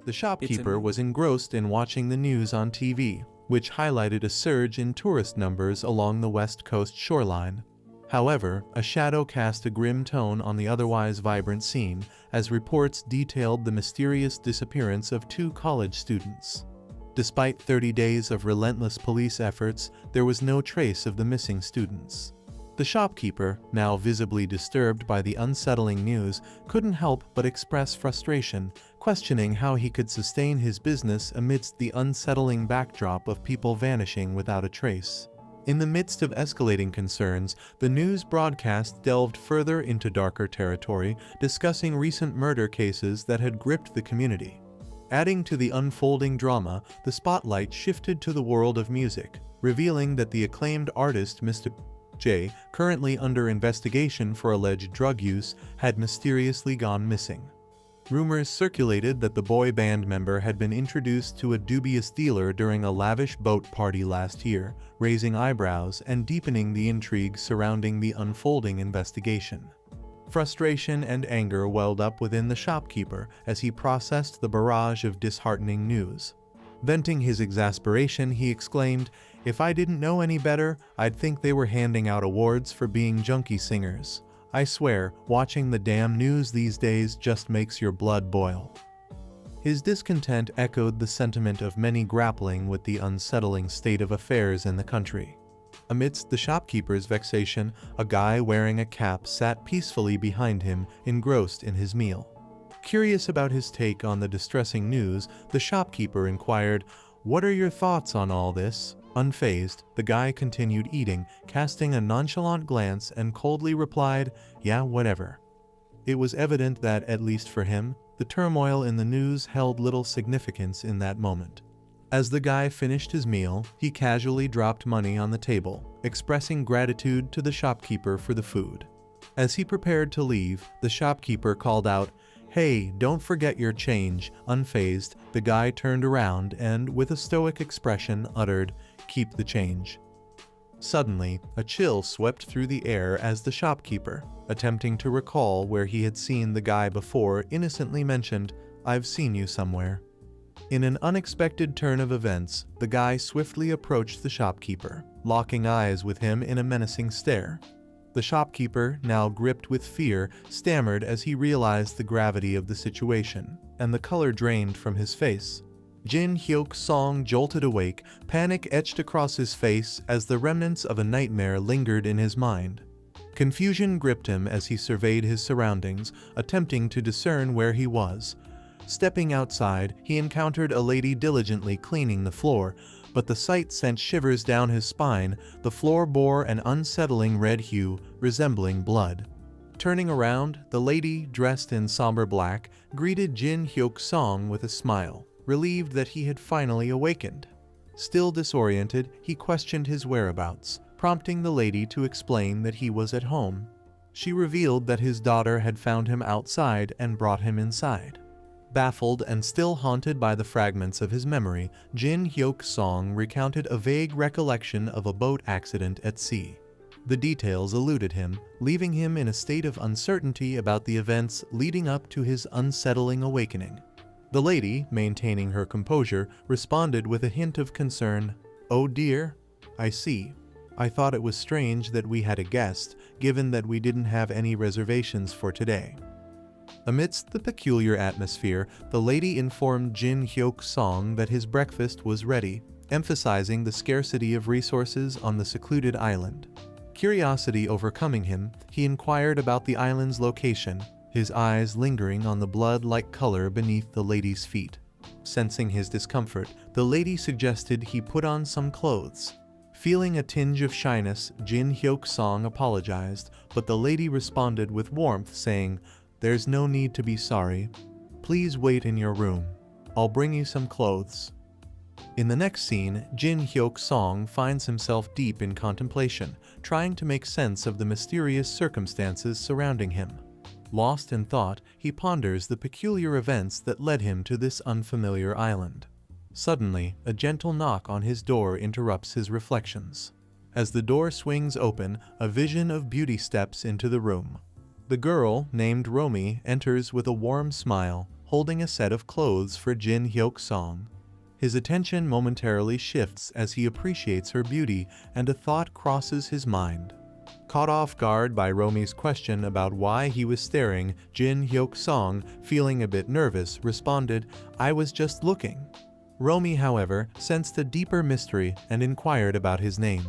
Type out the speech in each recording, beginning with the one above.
The shopkeeper was engrossed in watching the news on TV, which highlighted a surge in tourist numbers along the West Coast shoreline. However, a shadow cast a grim tone on the otherwise vibrant scene as reports detailed the mysterious disappearance of 2 college students. Despite 30 days of relentless police efforts, there was no trace of the missing students. The shopkeeper, now visibly disturbed by the unsettling news, couldn't help but express frustration, questioning how he could sustain his business amidst the unsettling backdrop of people vanishing without a trace. In the midst of escalating concerns, the news broadcast delved further into darker territory, discussing recent murder cases that had gripped the community. Adding to the unfolding drama, the spotlight shifted to the world of music, revealing that the acclaimed artist Mr. J, currently under investigation for alleged drug use, had mysteriously gone missing. Rumors circulated that the boy band member had been introduced to a dubious dealer during a lavish boat party last year, raising eyebrows and deepening the intrigue surrounding the unfolding investigation. Frustration and anger welled up within the shopkeeper as he processed the barrage of disheartening news. Venting his exasperation, he exclaimed, "If I didn't know any better, I'd think they were handing out awards for being junkie singers. I swear, watching the damn news these days just makes your blood boil." His discontent echoed the sentiment of many grappling with the unsettling state of affairs in the country. Amidst the shopkeeper's vexation, a guy wearing a cap sat peacefully behind him, engrossed in his meal. Curious about his take on the distressing news, the shopkeeper inquired, "What are your thoughts on all this?" Unfazed, the guy continued eating, casting a nonchalant glance and coldly replied, "Yeah, whatever." It was evident that, at least for him, the turmoil in the news held little significance in that moment. As the guy finished his meal, he casually dropped money on the table, expressing gratitude to the shopkeeper for the food. As he prepared to leave, the shopkeeper called out, "Hey, don't forget your change." Unfazed, the guy turned around and, with a stoic expression, uttered, "Keep the change." Suddenly, a chill swept through the air as the shopkeeper, attempting to recall where he had seen the guy before, innocently mentioned, "I've seen you somewhere." In an unexpected turn of events, the guy swiftly approached the shopkeeper, locking eyes with him in a menacing stare. The shopkeeper, now gripped with fear, stammered as he realized the gravity of the situation, and the color drained from his face. Jin Hyuk Song jolted awake, panic etched across his face as the remnants of a nightmare lingered in his mind. Confusion gripped him as he surveyed his surroundings, attempting to discern where he was. Stepping outside, he encountered a lady diligently cleaning the floor, but the sight sent shivers down his spine. The floor bore an unsettling red hue, resembling blood. Turning around, the lady, dressed in somber black, greeted Jin Hyuk Song with a smile, relieved that he had finally awakened. Still disoriented, he questioned his whereabouts, prompting the lady to explain that he was at home. She revealed that his daughter had found him outside and brought him inside. Baffled and still haunted by the fragments of his memory, Jin Hyuk Song recounted a vague recollection of a boat accident at sea. The details eluded him, leaving him in a state of uncertainty about the events leading up to his unsettling awakening. The lady, maintaining her composure, responded with a hint of concern. "Oh dear, I see. I thought it was strange that we had a guest, given that we didn't have any reservations for today." Amidst the peculiar atmosphere, the lady informed Jin Hyuk Song that his breakfast was ready, emphasizing the scarcity of resources on the secluded island. Curiosity overcoming him, he inquired about the island's location, his eyes lingering on the blood-like color beneath the lady's feet. Sensing his discomfort, the lady suggested he put on some clothes. Feeling a tinge of shyness, Jin Hyuk Song apologized, but the lady responded with warmth, saying, "There's no need to be sorry. Please wait in your room. I'll bring you some clothes." In the next scene, Jin Hyuk Song finds himself deep in contemplation, trying to make sense of the mysterious circumstances surrounding him. Lost in thought, he ponders the peculiar events that led him to this unfamiliar island. Suddenly, a gentle knock on his door interrupts his reflections. As the door swings open, a vision of beauty steps into the room. The girl, named Romy, enters with a warm smile, holding a set of clothes for Jin Hyuk-song. His attention momentarily shifts as he appreciates her beauty, and a thought crosses his mind. Caught off guard by Romi's question about why he was staring, Jin Hyuk-song, feeling a bit nervous, responded, "I was just looking." Romi, however, sensed a deeper mystery and inquired about his name.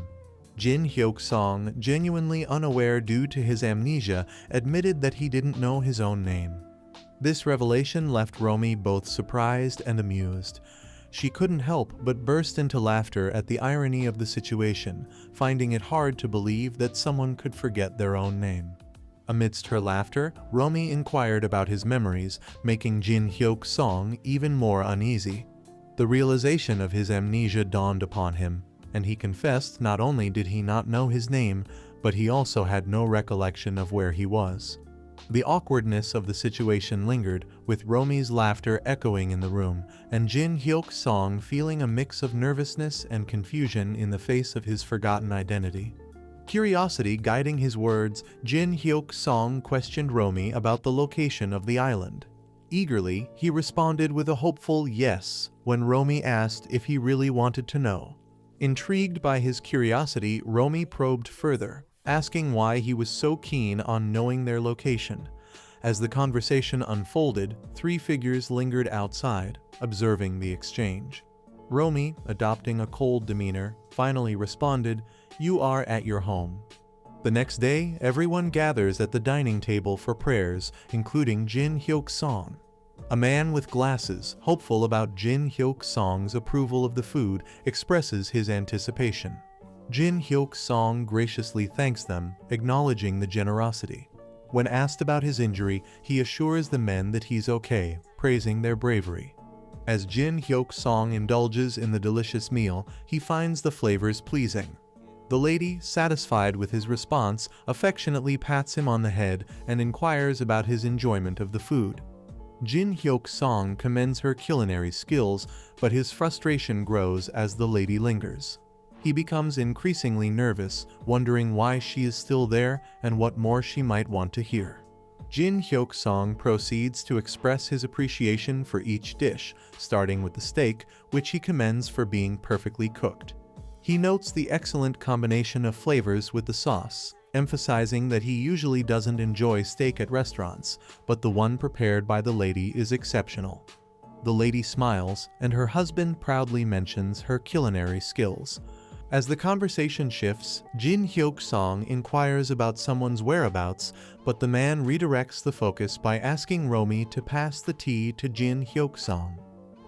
Jin Hyuk-song, genuinely unaware due to his amnesia, admitted that he didn't know his own name. This revelation left Romi both surprised and amused. She couldn't help but burst into laughter at the irony of the situation, finding it hard to believe that someone could forget their own name. Amidst her laughter, Romi inquired about his memories, making Jin Hyuk-song even more uneasy. The realization of his amnesia dawned upon him, and he confessed not only did he not know his name, but he also had no recollection of where he was. The awkwardness of the situation lingered, with Romi's laughter echoing in the room, and Jin Hyuk-song feeling a mix of nervousness and confusion in the face of his forgotten identity. Curiosity guiding his words, Jin Hyuk-song questioned Romi about the location of the island. Eagerly, he responded with a hopeful yes when Romi asked if he really wanted to know. Intrigued by his curiosity, Romi probed further, asking why he was so keen on knowing their location. As the conversation unfolded, three figures lingered outside, observing the exchange. Romi, adopting a cold demeanor, finally responded, "You are at your home." The next day, everyone gathers at the dining table for prayers, including Jin Hyuk-song. A man with glasses, hopeful about Jin Hyuk-song's approval of the food, expresses his anticipation. Jin Hyuk-song graciously thanks them, acknowledging the generosity. When asked about his injury, he assures the men that he's okay, praising their bravery. As Jin Hyuk-song indulges in the delicious meal, he finds the flavors pleasing. The lady, satisfied with his response, affectionately pats him on the head and inquires about his enjoyment of the food. Jin Hyuk-song commends her culinary skills, but his frustration grows as the lady lingers. He becomes increasingly nervous, wondering why she is still there and what more she might want to hear. Jin Hyuk-song proceeds to express his appreciation for each dish, starting with the steak, which he commends for being perfectly cooked. He notes the excellent combination of flavors with the sauce, emphasizing that he usually doesn't enjoy steak at restaurants, but the one prepared by the lady is exceptional. The lady smiles, and her husband proudly mentions her culinary skills. As the conversation shifts, Jin Hyuk-song inquires about someone's whereabouts, but the man redirects the focus by asking Romi to pass the tea to Jin Hyuk-song.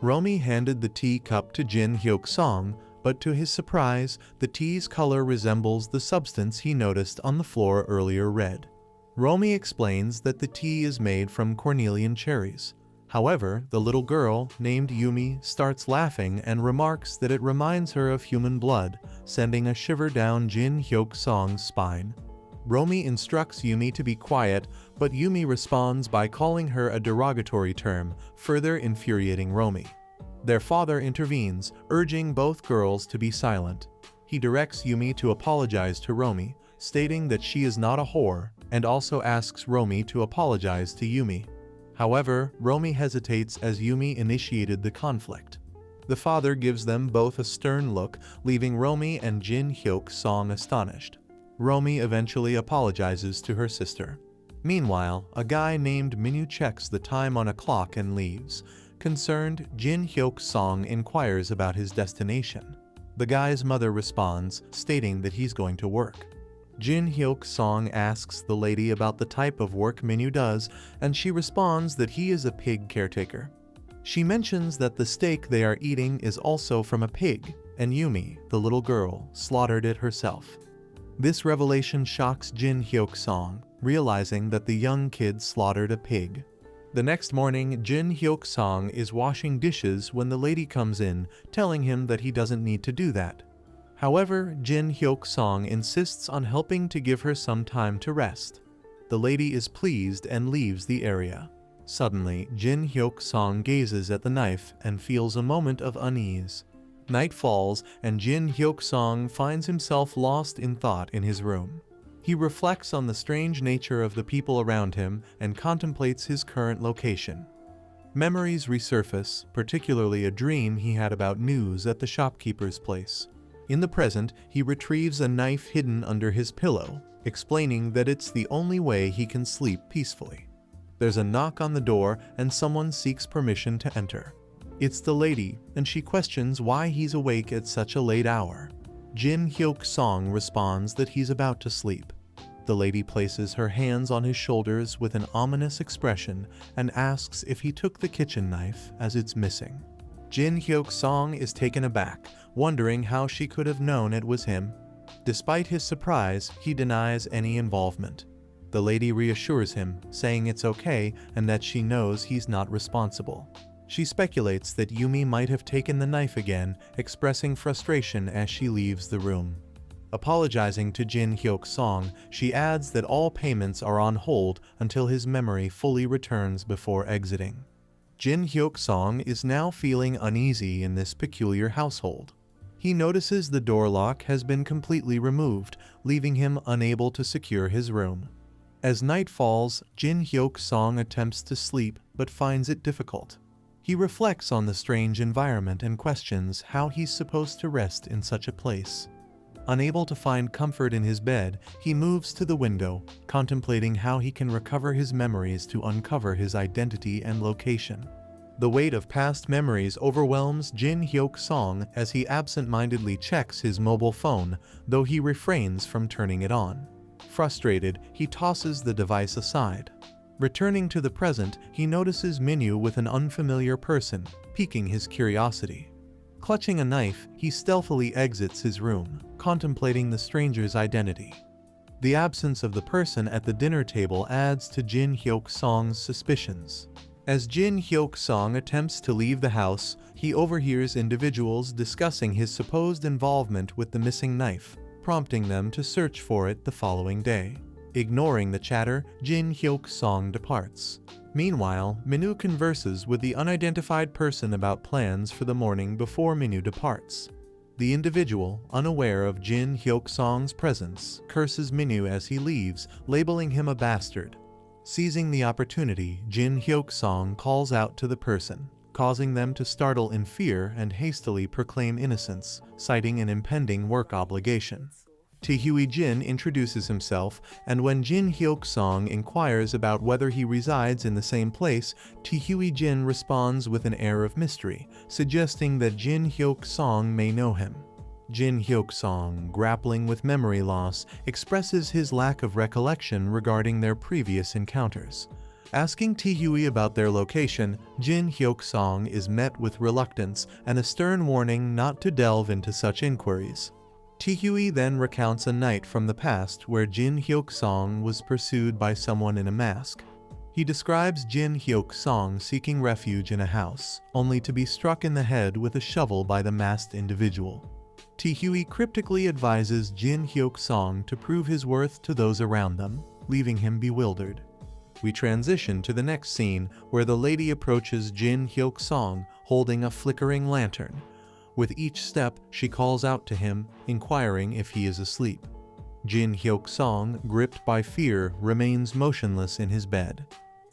Romi handed the tea cup to Jin Hyuk-song, but to his surprise, the tea's color resembles the substance he noticed on the floor earlier red. Romi explains that the tea is made from cornelian cherries. However, the little girl, named Yumi, starts laughing and remarks that it reminds her of human blood, sending a shiver down Jin Hyuk-song's spine. Romi instructs Yumi to be quiet, but Yumi responds by calling her a derogatory term, further infuriating Romi. Their father intervenes, urging both girls to be silent. He directs Yumi to apologize to Romi, stating that she is not a whore, and also asks Romi to apologize to Yumi. However, Romi hesitates as Yumi initiated the conflict. The father gives them both a stern look, leaving Romi and Jin Hyuk-song astonished. Romi eventually apologizes to her sister. Meanwhile, a guy named Minu checks the time on a clock and leaves. Concerned, Jin Hyuk-song inquires about his destination. The guy's mother responds, stating that he's going to work. Jin Hyuk-song asks the lady about the type of work Minu does, and she responds that he is a pig caretaker. She mentions that the steak they are eating is also from a pig, and Yumi, the little girl, slaughtered it herself. This revelation shocks Jin Hyuk-song, realizing that the young kid slaughtered a pig. The next morning, Jin Hyuk-song is washing dishes when the lady comes in, telling him that he doesn't need to do that. However, Jin Hyuk-song insists on helping to give her some time to rest. The lady is pleased and leaves the area. Suddenly, Jin Hyuk-song gazes at the knife and feels a moment of unease. Night falls, and Jin Hyuk-song finds himself lost in thought in his room. He reflects on the strange nature of the people around him and contemplates his current location. Memories resurface, particularly a dream he had about news at the shopkeeper's place. In the present, he retrieves a knife hidden under his pillow, explaining that it's the only way he can sleep peacefully. There's a knock on the door and someone seeks permission to enter. It's the lady, and she questions why he's awake at such a late hour. Jin Hyuk-song responds that he's about to sleep. The lady places her hands on his shoulders with an ominous expression and asks if he took the kitchen knife as it's missing. Jin Hyuk-song is taken aback, wondering how she could have known it was him. Despite his surprise, he denies any involvement. The lady reassures him, saying it's okay and that she knows he's not responsible. She speculates that Yumi might have taken the knife again, expressing frustration as she leaves the room. Apologizing to Jin Hyuk-song, she adds that all payments are on hold until his memory fully returns before exiting. Jin Hyuk-song is now feeling uneasy in this peculiar household. He notices the door lock has been completely removed, leaving him unable to secure his room. As night falls, Jin Hyuk-song attempts to sleep but finds it difficult. He reflects on the strange environment and questions how he's supposed to rest in such a place. Unable to find comfort in his bed, he moves to the window, contemplating how he can recover his memories to uncover his identity and location. The weight of past memories overwhelms Jin Hyuk-song as he absent-mindedly checks his mobile phone, though he refrains from turning it on. Frustrated, he tosses the device aside. Returning to the present, he notices Minyu with an unfamiliar person, piquing his curiosity. Clutching a knife, he stealthily exits his room, contemplating the stranger's identity. The absence of the person at the dinner table adds to Jin Hyuk-song's suspicions. As Jin Hyuk-song attempts to leave the house, he overhears individuals discussing his supposed involvement with the missing knife, prompting them to search for it the following day. Ignoring the chatter, Jin Hyuk-song departs. Meanwhile, Minyu converses with the unidentified person about plans for the morning before Minyu departs. The individual, unaware of Jin Hyuk-song's presence, curses Minyu as he leaves, labeling him a bastard. Seizing the opportunity, Jin Hyuk-song calls out to the person, causing them to startle in fear and hastily proclaim innocence, citing an impending work obligation. Taehyui Jin introduces himself, and when Jin Hyuk-song inquires about whether he resides in the same place, Taehyui Jin responds with an air of mystery, suggesting that Jin Hyuk-song may know him. Jin Hyuk-song, grappling with memory loss, expresses his lack of recollection regarding their previous encounters. Asking Taehyui about their location, Jin Hyuk-song is met with reluctance and a stern warning not to delve into such inquiries. Taehyui then recounts a night from the past where Jin Hyuk-song was pursued by someone in a mask. He describes Jin Hyuk-song seeking refuge in a house, only to be struck in the head with a shovel by the masked individual. Taehyui cryptically advises Jin Hyuk-song to prove his worth to those around them, leaving him bewildered. We transition to the next scene where the lady approaches Jin Hyuk-song holding a flickering lantern. With each step, she calls out to him, inquiring if he is asleep. Jin Hyuk-song, gripped by fear, remains motionless in his bed.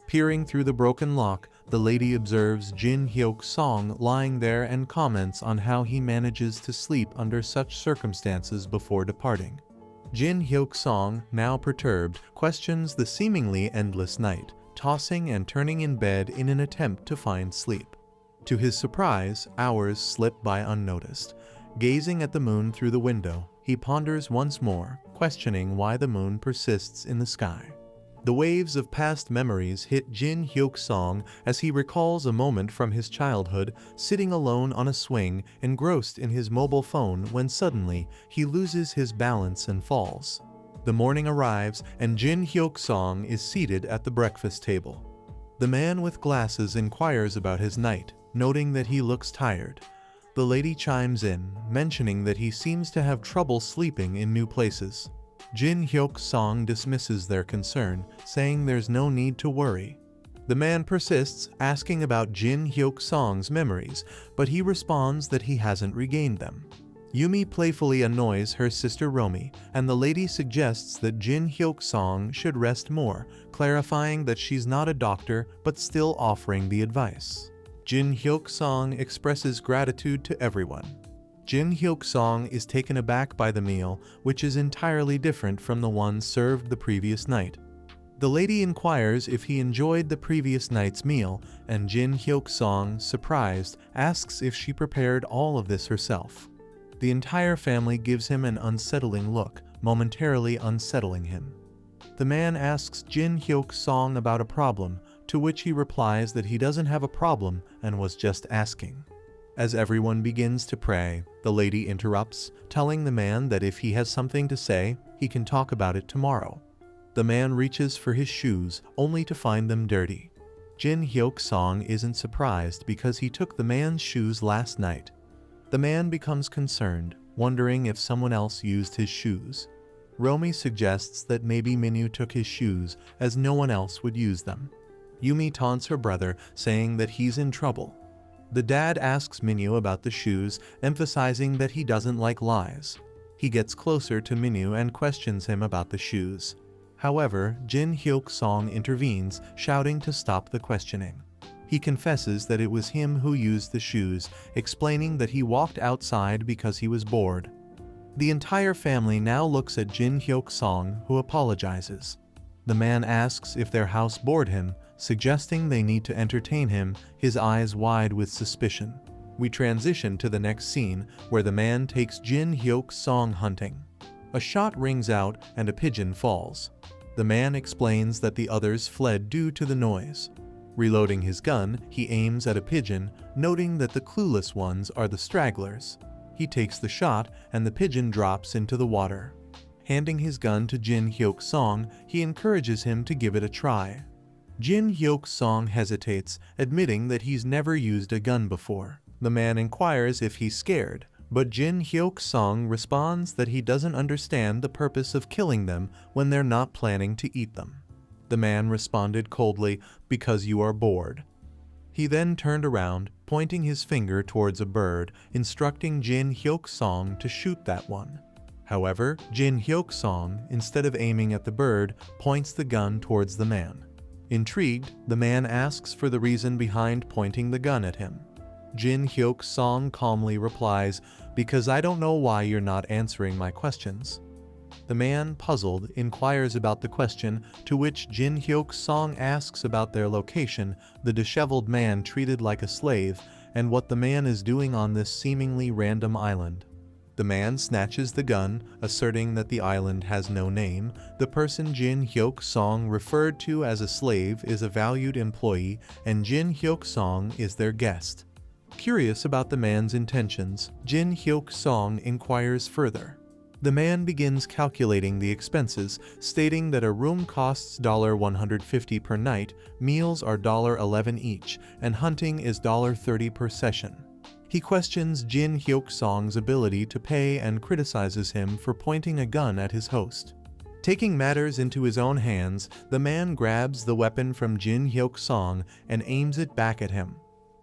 Peering through the broken lock, the lady observes Jin Hyuk-song lying there and comments on how he manages to sleep under such circumstances before departing. Jin Hyuk-song, now perturbed, questions the seemingly endless night, tossing and turning in bed in an attempt to find sleep. To his surprise, hours slip by unnoticed. Gazing at the moon through the window, he ponders once more, questioning why the moon persists in the sky. The waves of past memories hit Jin Hyuk-song as he recalls a moment from his childhood, sitting alone on a swing, engrossed in his mobile phone when suddenly he loses his balance and falls. The morning arrives and Jin Hyuk-song is seated at the breakfast table. The man with glasses inquires about his night, noting that he looks tired. The lady chimes in, mentioning that he seems to have trouble sleeping in new places. Jin Hyuk-song dismisses their concern, saying there's no need to worry. The man persists, asking about Jin Hyuk-song's memories, but he responds that he hasn't regained them. Yumi playfully annoys her sister Romi, and the lady suggests that Jin Hyuk-song should rest more, clarifying that she's not a doctor but still offering the advice. Jin Hyuk-song expresses gratitude to everyone. Jin Hyuk-song is taken aback by the meal, which is entirely different from the one served the previous night. The lady inquires if he enjoyed the previous night's meal, and Jin Hyuk-song, surprised, asks if she prepared all of this herself. The entire family gives him an unsettling look, momentarily unsettling him. The man asks Jin Hyuk-song about a problem, to which he replies that he doesn't have a problem and was just asking. As everyone begins to pray, the lady interrupts, telling the man that if he has something to say, he can talk about it tomorrow. The man reaches for his shoes, only to find them dirty. Jin Hyuk-song isn't surprised because he took the man's shoes last night. The man becomes concerned, wondering if someone else used his shoes. Romi suggests that maybe Minyu took his shoes, as no one else would use them. Yumi taunts her brother, saying that he's in trouble. The dad asks Minyu about the shoes, emphasizing that he doesn't like lies. He gets closer to Minyu and questions him about the shoes. However, Jin Hyuk-song intervenes, shouting to stop the questioning. He confesses that it was him who used the shoes, explaining that he walked outside because he was bored. The entire family now looks at Jin Hyuk-song, who apologizes. The man asks if their house bored him, suggesting they need to entertain him, his eyes wide with suspicion. We transition to the next scene, where the man takes Jin Hyuk-song hunting. A shot rings out and a pigeon falls. The man explains that the others fled due to the noise. Reloading his gun, he aims at a pigeon, noting that the clueless ones are the stragglers. He takes the shot, and the pigeon drops into the water. Handing his gun to Jin Hyuk-song, he encourages him to give it a try. Jin Hyuk-song hesitates, admitting that he's never used a gun before. The man inquires if he's scared, but Jin Hyuk-song responds that he doesn't understand the purpose of killing them when they're not planning to eat them. The man responded coldly, "Because you are bored." He then turned around, pointing his finger towards a bird, instructing Jin Hyuk-song to shoot that one. However, Jin Hyuk-song, instead of aiming at the bird, points the gun towards the man. Intrigued, the man asks for the reason behind pointing the gun at him. Jin Hyuk-song calmly replies, "Because I don't know why you're not answering my questions." The man, puzzled, inquires about the question, to which Jin Hyuk-song asks about their location, the disheveled man treated like a slave, and what the man is doing on this seemingly random island. The man snatches the gun, asserting that the island has no name. The person Jin Hyuk-song referred to as a slave is a valued employee, and Jin Hyuk-song is their guest. Curious about the man's intentions, Jin Hyuk-song inquires further. The man begins calculating the expenses, stating that a room costs $150 per night, meals are $11 each, and hunting is $30 per session. He questions Jin Hyuk-song's ability to pay and criticizes him for pointing a gun at his host. Taking matters into his own hands, the man grabs the weapon from Jin Hyuk-song and aims it back at him.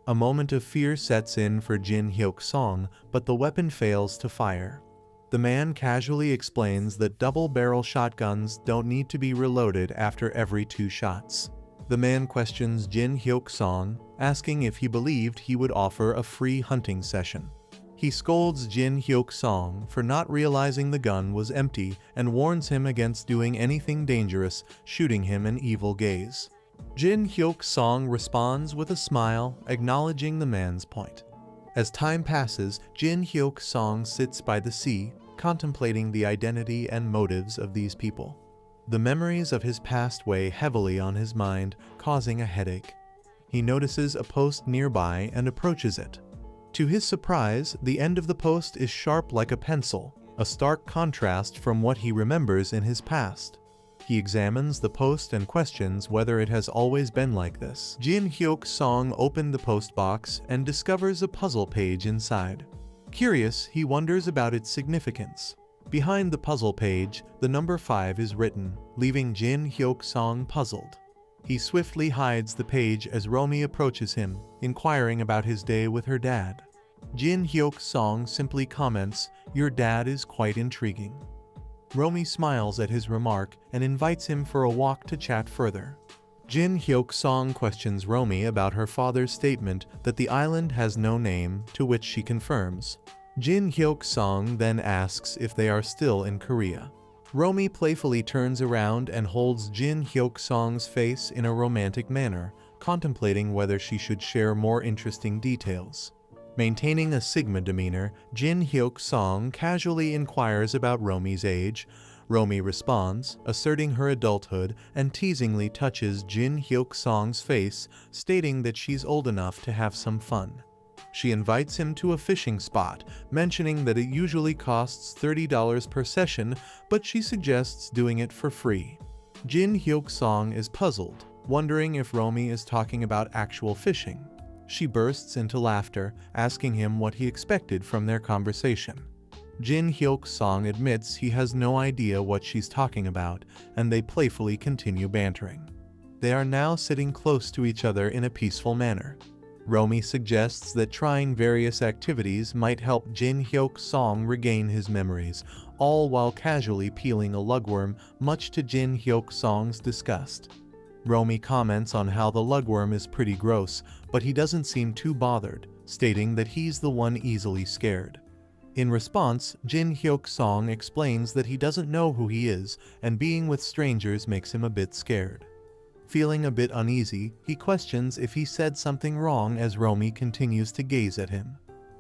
A moment of fear sets in for Jin Hyuk-song, but the weapon fails to fire. The man casually explains that double-barrel shotguns don't need to be reloaded after every 2 shots. The man questions Jin Hyuk-song, asking if he believed he would offer a free hunting session. He scolds Jin Hyuk-song for not realizing the gun was empty and warns him against doing anything dangerous, shooting him an evil gaze. Jin Hyuk-song responds with a smile, acknowledging the man's point. As time passes, Jin Hyuk-song sits by the sea, contemplating the identity and motives of these people. The memories of his past weigh heavily on his mind, causing a headache. He notices a post nearby and approaches it. To his surprise, the end of the post is sharp like a pencil, a stark contrast from what he remembers in his past. He examines the post and questions whether it has always been like this. Jin Hyuk-song opened the post box and discovers a puzzle page inside. Curious, he wonders about its significance. Behind the puzzle page, the number 5 is written, leaving Jin Hyuk-song puzzled. He swiftly hides the page as Romi approaches him, inquiring about his day with her dad. Jin Hyuk-song simply comments, "Your dad is quite intriguing." Romy smiles at his remark and invites him for a walk to chat further. Jin Hyuk-song questions Romy about her father's statement that the island has no name, to which she confirms. Jin Hyuk-song then asks if they are still in Korea. Romy playfully turns around and holds Jin Hyuk-song's face in a romantic manner, contemplating whether she should share more interesting details. Maintaining a Sigma demeanor, Jin Hyuk-song casually inquires about Romy's age. Romy responds, asserting her adulthood, and teasingly touches Jin Hyuk-song's face, stating that she's old enough to have some fun. She invites him to a fishing spot, mentioning that it usually costs $30 per session, but she suggests doing it for free. Jin Hyuk-song is puzzled, wondering if Romy is talking about actual fishing. She bursts into laughter, asking him what he expected from their conversation. Jin Hyuk-song admits he has no idea what she's talking about, and they playfully continue bantering. They are now sitting close to each other in a peaceful manner. Romy suggests that trying various activities might help Jin Hyuk-song regain his memories, all while casually peeling a lugworm, much to Jin Hyuk-song's disgust. Romy comments on how the lugworm is pretty gross, but he doesn't seem too bothered, stating that he's the one easily scared. In response, Jin Hyuk-song explains that he doesn't know who he is, and being with strangers makes him a bit scared. Feeling a bit uneasy, he questions if he said something wrong as Romy continues to gaze at him.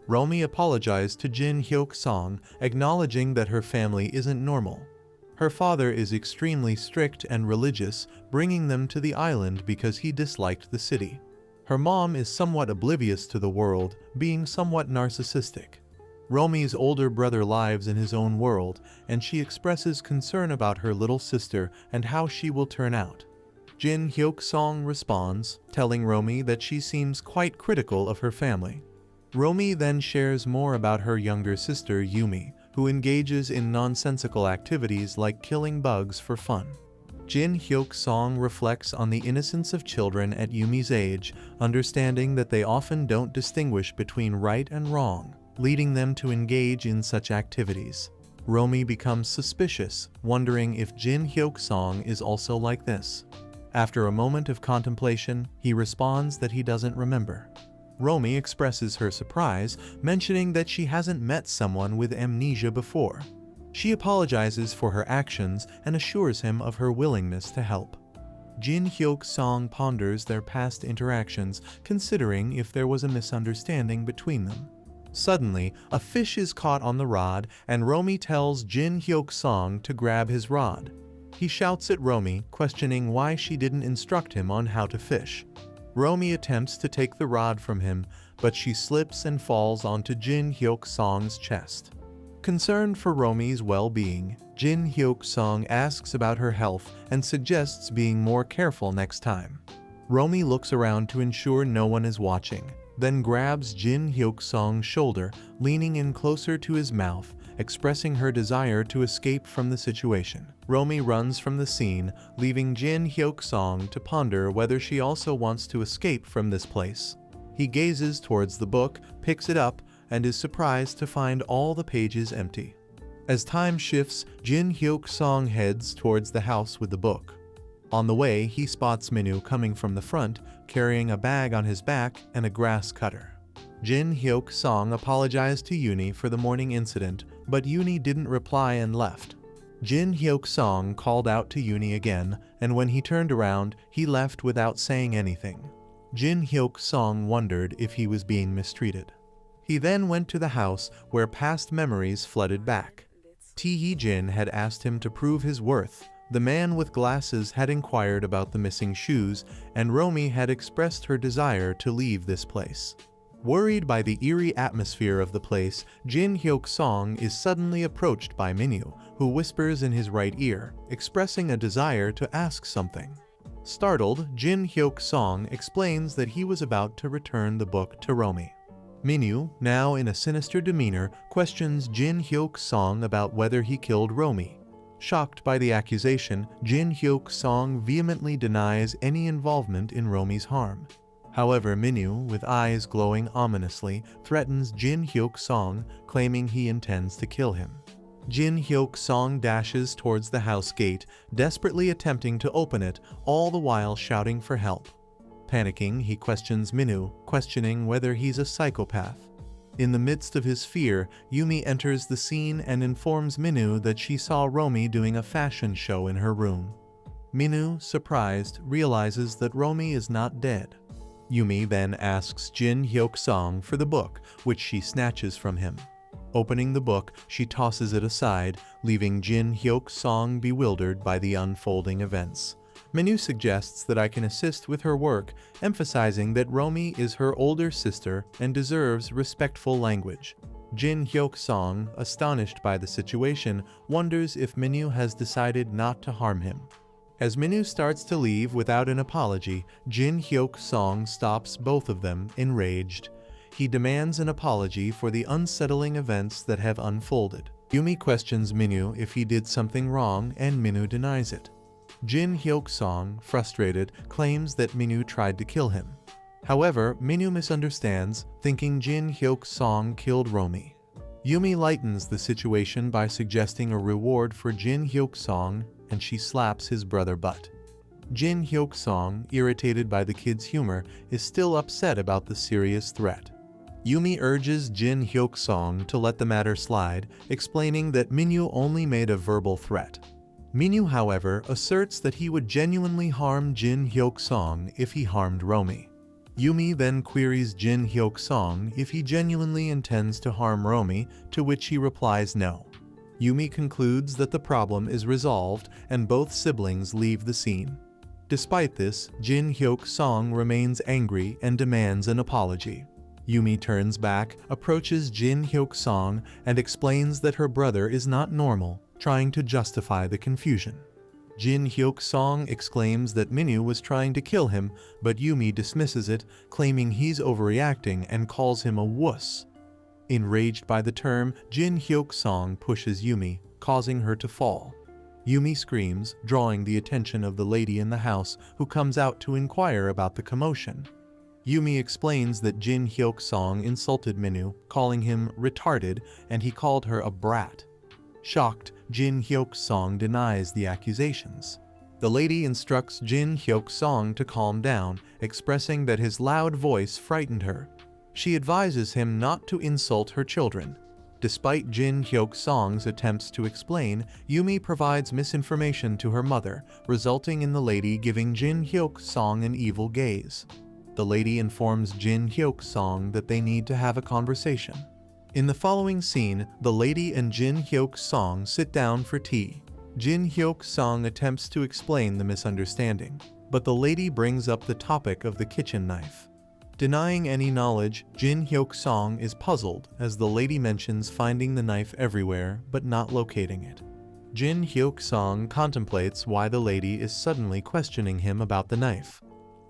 Romy apologized to Jin Hyuk-song, acknowledging that her family isn't normal. Her father is extremely strict and religious, bringing them to the island because he disliked the city. Her mom is somewhat oblivious to the world, being somewhat narcissistic. Romy's older brother lives in his own world, and she expresses concern about her little sister and how she will turn out. Jin Hyuk-song responds, telling Romy that she seems quite critical of her family. Romy then shares more about her younger sister Yumi, who engages in nonsensical activities like killing bugs for fun. Jin Hyuk-song reflects on the innocence of children at Yumi's age, understanding that they often don't distinguish between right and wrong, leading them to engage in such activities. Romy becomes suspicious, wondering if Jin Hyuk-song is also like this. After a moment of contemplation, he responds that he doesn't remember. Romy expresses her surprise, mentioning that she hasn't met someone with amnesia before. She apologizes for her actions and assures him of her willingness to help. Jin Hyuk-song ponders their past interactions, considering if there was a misunderstanding between them. Suddenly, a fish is caught on the rod, and Romy tells Jin Hyuk-song to grab his rod. He shouts at Romy, questioning why she didn't instruct him on how to fish. Romy attempts to take the rod from him, but she slips and falls onto Jin Hyuk-song's chest. Concerned for Romy's well-being, Jin Hyuk-song asks about her health and suggests being more careful next time. Romy looks around to ensure no one is watching, then grabs Jin Hyuk-song's shoulder, leaning in closer to his mouth, expressing her desire to escape from the situation. Romy runs from the scene, leaving Jin Hyuk-song to ponder whether she also wants to escape from this place. He gazes towards the book, picks it up, and is surprised to find all the pages empty. As time shifts, Jin Hyuk-song heads towards the house with the book. On the way, he spots Minu coming from the front, carrying a bag on his back and a grass cutter. Jin Hyuk-song apologized to Yooni for the morning incident, but Yooni didn't reply and left. Jin Hyuk-song called out to Yooni again, and when he turned around, he left without saying anything. Jin Hyuk-song wondered if he was being mistreated. He then went to the house, where past memories flooded back. Tae-jin had asked him to prove his worth. The man with glasses had inquired about the missing shoes, and Romy had expressed her desire to leave this place. Worried by the eerie atmosphere of the place, Jin Hyuk-song is suddenly approached by Minu, who whispers in his right ear, expressing a desire to ask something. Startled, Jin Hyuk-song explains that he was about to return the book to Romy. Minu, now in a sinister demeanor, questions Jin Hyuk-song about whether he killed Romy. Shocked by the accusation, Jin Hyuk-song vehemently denies any involvement in Romy's harm. However, Minyu, with eyes glowing ominously, threatens Jin Hyuk-song, claiming he intends to kill him. Jin Hyuk-song dashes towards the house gate, desperately attempting to open it, all the while shouting for help. Panicking, he questions Minyu, questioning whether he's a psychopath. In the midst of his fear, Yumi enters the scene and informs Minyu that she saw Romi doing a fashion show in her room. Minyu, surprised, realizes that Romi is not dead. Yumi then asks Jin Hyuk-song for the book, which she snatches from him. Opening the book, she tosses it aside, leaving Jin Hyuk-song bewildered by the unfolding events. Minyu suggests that I can assist with her work, emphasizing that Romi is her older sister and deserves respectful language. Jin Hyuk-song, astonished by the situation, wonders if Minyu has decided not to harm him. As Minyu starts to leave without an apology, Jin Hyuk-song stops both of them, enraged. He demands an apology for the unsettling events that have unfolded. Yumi questions Minyu if he did something wrong, and Minyu denies it. Jin Hyuk-song, frustrated, claims that Minyu tried to kill him. However, Minyu misunderstands, thinking Jin Hyuk-song killed Romi. Yumi lightens the situation by suggesting a reward for Jin Hyuk-song, and she slaps his brother butt. Jin Hyuk-song, irritated by the kid's humor, is still upset about the serious threat. Yumi urges Jin Hyuk-song to let the matter slide, explaining that Minyu only made a verbal threat. Minyu, however, asserts that he would genuinely harm Jin Hyuk-song if he harmed Romi. Yumi then queries Jin Hyuk-song if he genuinely intends to harm Romi, to which he replies no. Yumi concludes that the problem is resolved and both siblings leave the scene. Despite this, Jin Hyuk-song remains angry and demands an apology. Yumi turns back, approaches Jin Hyuk-song, and explains that her brother is not normal, trying to justify the confusion. Jin Hyuk-song exclaims that Minyu was trying to kill him, but Yumi dismisses it, claiming he's overreacting and calls him a wuss. Enraged by the term, Jin Hyuk-song pushes Yumi, causing her to fall. Yumi screams, drawing the attention of the lady in the house, who comes out to inquire about the commotion. Yumi explains that Jin Hyuk-song insulted Minyu, calling him retarded, and he called her a brat. Shocked, Jin Hyuk-song denies the accusations. The lady instructs Jin Hyuk-song to calm down, expressing that his loud voice frightened her. She advises him not to insult her children. Despite Jin Hyuk-song's attempts to explain, Yumi provides misinformation to her mother, resulting in the lady giving Jin Hyuk-song an evil gaze. The lady informs Jin Hyuk-song that they need to have a conversation. In the following scene, the lady and Jin Hyuk-song sit down for tea. Jin Hyuk-song attempts to explain the misunderstanding, but the lady brings up the topic of the kitchen knife. Denying any knowledge, Jin Hyuk-song is puzzled as the lady mentions finding the knife everywhere but not locating it. Jin Hyuk-song contemplates why the lady is suddenly questioning him about the knife.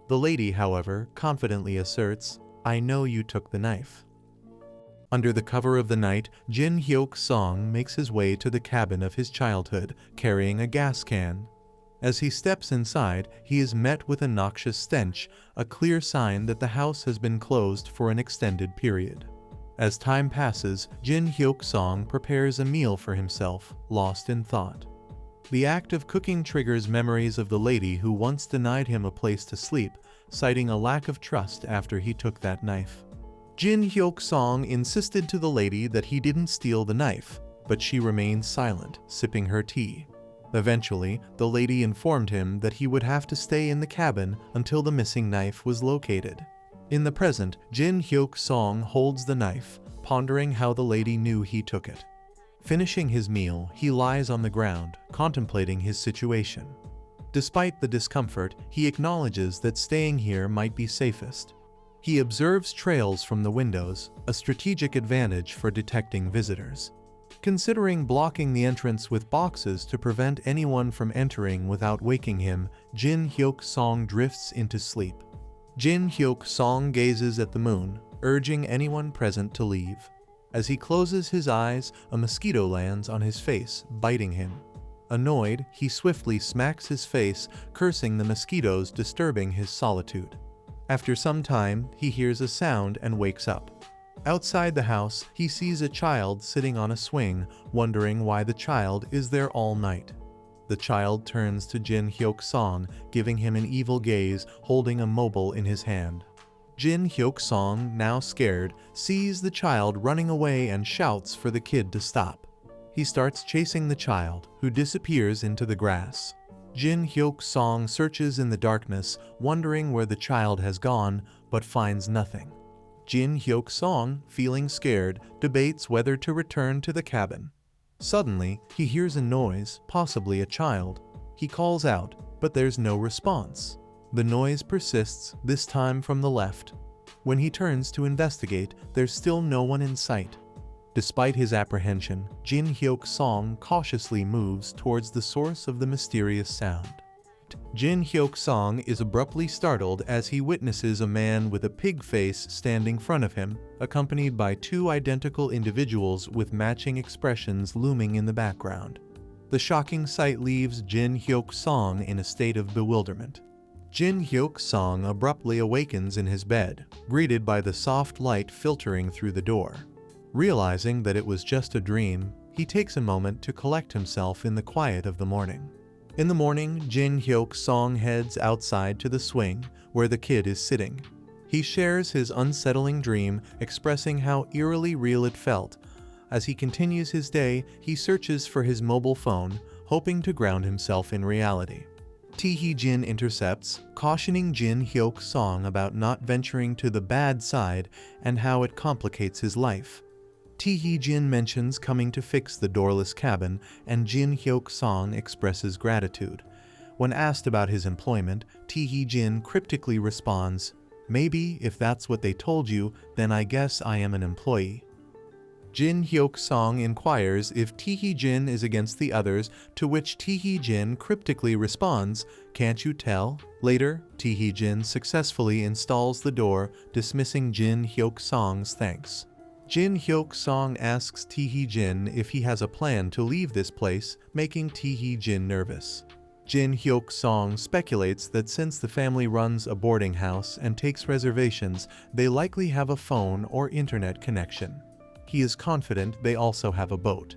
The lady, however, confidently asserts, "I know you took the knife." Under the cover of the night, Jin Hyuk-song makes his way to the cabin of his childhood, carrying a gas can. As he steps inside, he is met with a noxious stench, a clear sign that the house has been closed for an extended period. As time passes, Jin Hyuk-song prepares a meal for himself, lost in thought. The act of cooking triggers memories of the lady who once denied him a place to sleep, citing a lack of trust after he took that knife. Jin Hyuk-song insisted to the lady that he didn't steal the knife, but she remained silent, sipping her tea. Eventually, the lady informed him that he would have to stay in the cabin until the missing knife was located. In the present, Jin Hyuk-song holds the knife, pondering how the lady knew he took it. Finishing his meal, he lies on the ground, contemplating his situation. Despite the discomfort, he acknowledges that staying here might be safest. He observes trails from the windows, a strategic advantage for detecting visitors. Considering blocking the entrance with boxes to prevent anyone from entering without waking him, Jin Hyuk-song drifts into sleep. Jin Hyuk-song gazes at the moon, urging anyone present to leave. As he closes his eyes, a mosquito lands on his face, biting him. Annoyed, he swiftly smacks his face, cursing the mosquitoes disturbing his solitude. After some time, he hears a sound and wakes up. Outside the house, he sees a child sitting on a swing, wondering why the child is there all night. The child turns to Jin Hyuk-song, giving him an evil gaze, holding a mobile in his hand. Jin Hyuk-song, now scared, sees the child running away and shouts for the kid to stop. He starts chasing the child, who disappears into the grass. Jin Hyuk-song searches in the darkness, wondering where the child has gone, but finds nothing. Jin Hyuk-song, feeling scared, debates whether to return to the cabin. Suddenly, he hears a noise, possibly a child. He calls out, but there's no response. The noise persists, this time from the left. When he turns to investigate, there's still no one in sight. Despite his apprehension, Jin Hyuk-song cautiously moves towards the source of the mysterious sound. Jin Hyuk-song is abruptly startled as he witnesses a man with a pig face stand in front of him, accompanied by two identical individuals with matching expressions looming in the background. The shocking sight leaves Jin Hyuk-song in a state of bewilderment. Jin Hyuk-song abruptly awakens in his bed, greeted by the soft light filtering through the door. Realizing that it was just a dream, he takes a moment to collect himself in the quiet of the morning. In the morning, Jin Hyuk-song heads outside to the swing, where the kid is sitting. He shares his unsettling dream, expressing how eerily real it felt. As he continues his day, he searches for his mobile phone, hoping to ground himself in reality. Tae-jin intercepts, cautioning Jin Hyuk-song about not venturing to the bad side and how it complicates his life. Tae-jin mentions coming to fix the doorless cabin, and Jin Hyuk-song expresses gratitude. When asked about his employment, Tae-jin cryptically responds, "Maybe if that's what they told you, then I guess I am an employee." Jin Hyuk-song inquires if Tae-jin is against the others, to which Tae-jin cryptically responds, "Can't you tell?" Later, Tae-jin successfully installs the door, dismissing Jin Hyuk-song's thanks. Jin Hyuk-song asks Tae-jin if he has a plan to leave this place, making Tae-jin nervous. Jin Hyuk-song speculates that since the family runs a boarding house and takes reservations, they likely have a phone or internet connection. He is confident they also have a boat.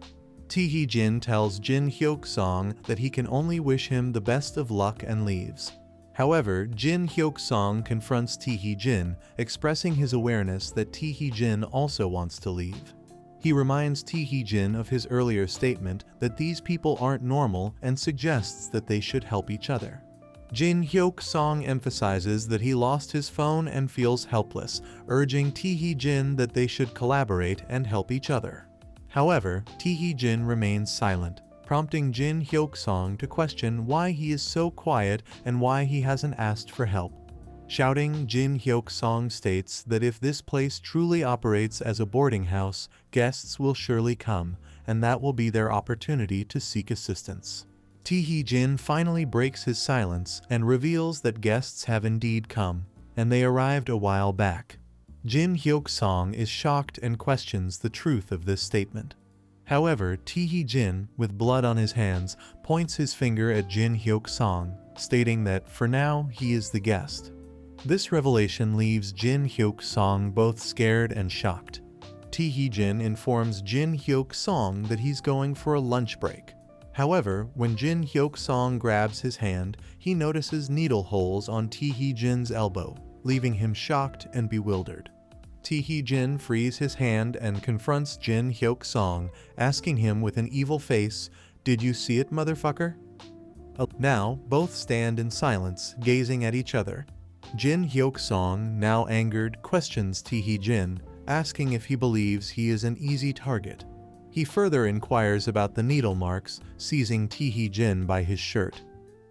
Tae-jin tells Jin Hyuk-song that he can only wish him the best of luck and leaves. However, Jin Hyuk-song confronts Tae-jin, expressing his awareness that Tae-jin also wants to leave. He reminds Tae-jin of his earlier statement that these people aren't normal and suggests that they should help each other. Jin Hyuk-song emphasizes that he lost his phone and feels helpless, urging Tae-jin that they should collaborate and help each other. However, Tae-jin remains silent, prompting Jin Hyuk-song to question why he is so quiet and why he hasn't asked for help. Shouting, Jin Hyuk-song states that if this place truly operates as a boarding house, guests will surely come, and that will be their opportunity to seek assistance. Tae-jin finally breaks his silence and reveals that guests have indeed come, and they arrived a while back. Jin Hyuk-song is shocked and questions the truth of this statement. However, Tae-jin, with blood on his hands, points his finger at Jin Hyuk-song, stating that for now he is the guest. This revelation leaves Jin Hyuk-song both scared and shocked. Tae-jin informs Jin Hyuk-song that he's going for a lunch break. However, when Jin Hyuk-song grabs his hand, he notices needle holes on Tae-jin's elbow, leaving him shocked and bewildered. Tae-jin frees his hand and confronts Jin Hyuk-song, asking him with an evil face, "Did you see it, motherfucker?" Now, both stand in silence, gazing at each other. Jin Hyuk-song, now angered, questions Tae-jin, asking if he believes he is an easy target. He further inquires about the needle marks, seizing Tae-jin by his shirt.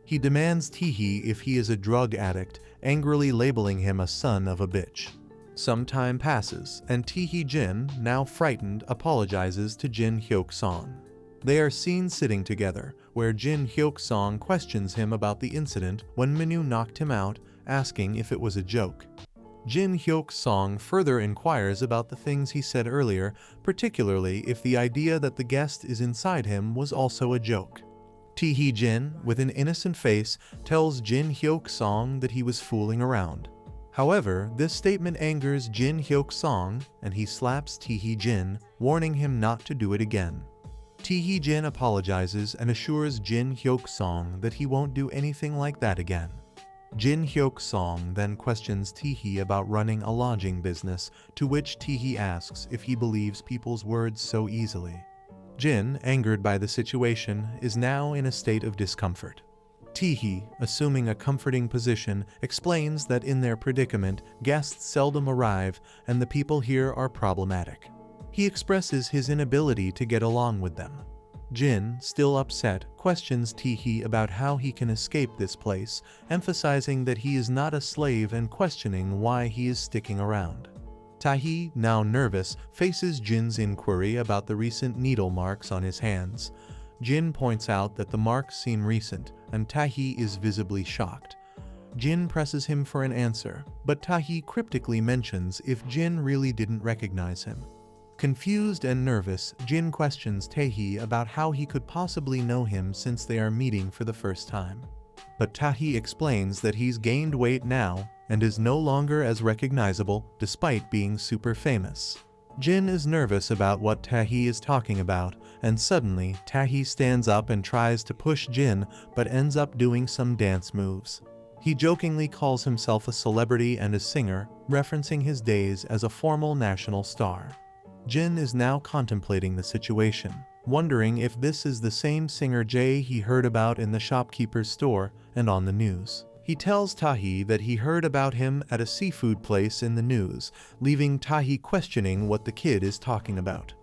He demands Tae if he is a drug addict, angrily labeling him a son of a bitch. Some time passes, and Tae-jin, now frightened, apologizes to Jin Hyuk-song. They are seen sitting together, where Jin Hyuk-song questions him about the incident when Minu knocked him out, asking if it was a joke. Jin Hyuk-song further inquires about the things he said earlier, particularly if the idea that the guest is inside him was also a joke. Tae-jin, with an innocent face, tells Jin Hyuk-song that he was fooling around. However, this statement angers Jin Hyuk-song, and he slaps Tae-hee-jin, warning him not to do it again. Tae-hee-jin apologizes and assures Jin Hyuk-song that he won't do anything like that again. Jin Hyuk-song then questions Tae-hee about running a lodging business, to which Tae-hee asks if he believes people's words so easily. Jin, angered by the situation, is now in a state of discomfort. Tae-hee, assuming a comforting position, explains that in their predicament, guests seldom arrive and the people here are problematic. He expresses his inability to get along with them. Jin, still upset, questions Tae-hee about how he can escape this place, emphasizing that he is not a slave and questioning why he is sticking around. Tae-hee, now nervous, faces Jin's inquiry about the recent needle marks on his hands. Jin points out that the marks seem recent, and Tae-hee is visibly shocked. Jin presses him for an answer, but Tae-hee cryptically mentions if Jin really didn't recognize him. Confused and nervous, Jin questions Tae-hee about how he could possibly know him since they are meeting for the first time. But Tae-hee explains that he's gained weight now and is no longer as recognizable despite being super famous. Jin is nervous about what Tae-hee is talking about, and suddenly Tae-hee stands up and tries to push Jin but ends up doing some dance moves. He jokingly calls himself a celebrity and a singer, referencing his days as a formal national star. Jin is now contemplating the situation, wondering if this is the same singer Jae he heard about in the shopkeeper's store and on the news. He tells Tae-hee that he heard about him at a seafood place in the news, leaving Tae-hee questioning what the kid is talking about.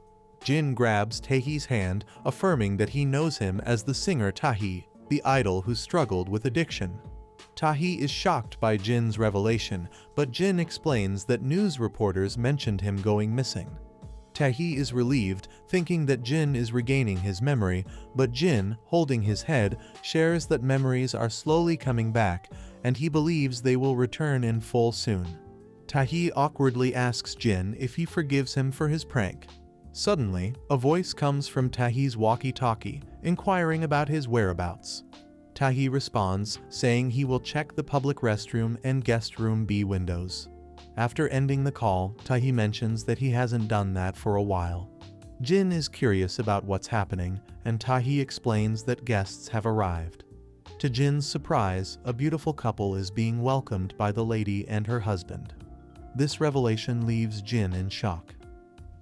Jin grabs Tae-hee's hand, affirming that he knows him as the singer Tae-hee, the idol who struggled with addiction. Tae-hee is shocked by Jin's revelation, but Jin explains that news reporters mentioned him going missing. Tae-hee is relieved, thinking that Jin is regaining his memory, but Jin, holding his head, shares that memories are slowly coming back, and he believes they will return in full soon. Tae-hee awkwardly asks Jin if he forgives him for his prank. Suddenly, a voice comes from Tae-hee's walkie-talkie, inquiring about his whereabouts. Tae-hee responds, saying he will check the public restroom and guest room B windows. After ending the call, Tae-hee mentions that he hasn't done that for a while. Jin is curious about what's happening, and Tae-hee explains that guests have arrived. To Jin's surprise, a beautiful couple is being welcomed by the lady and her husband. This revelation leaves Jin in shock.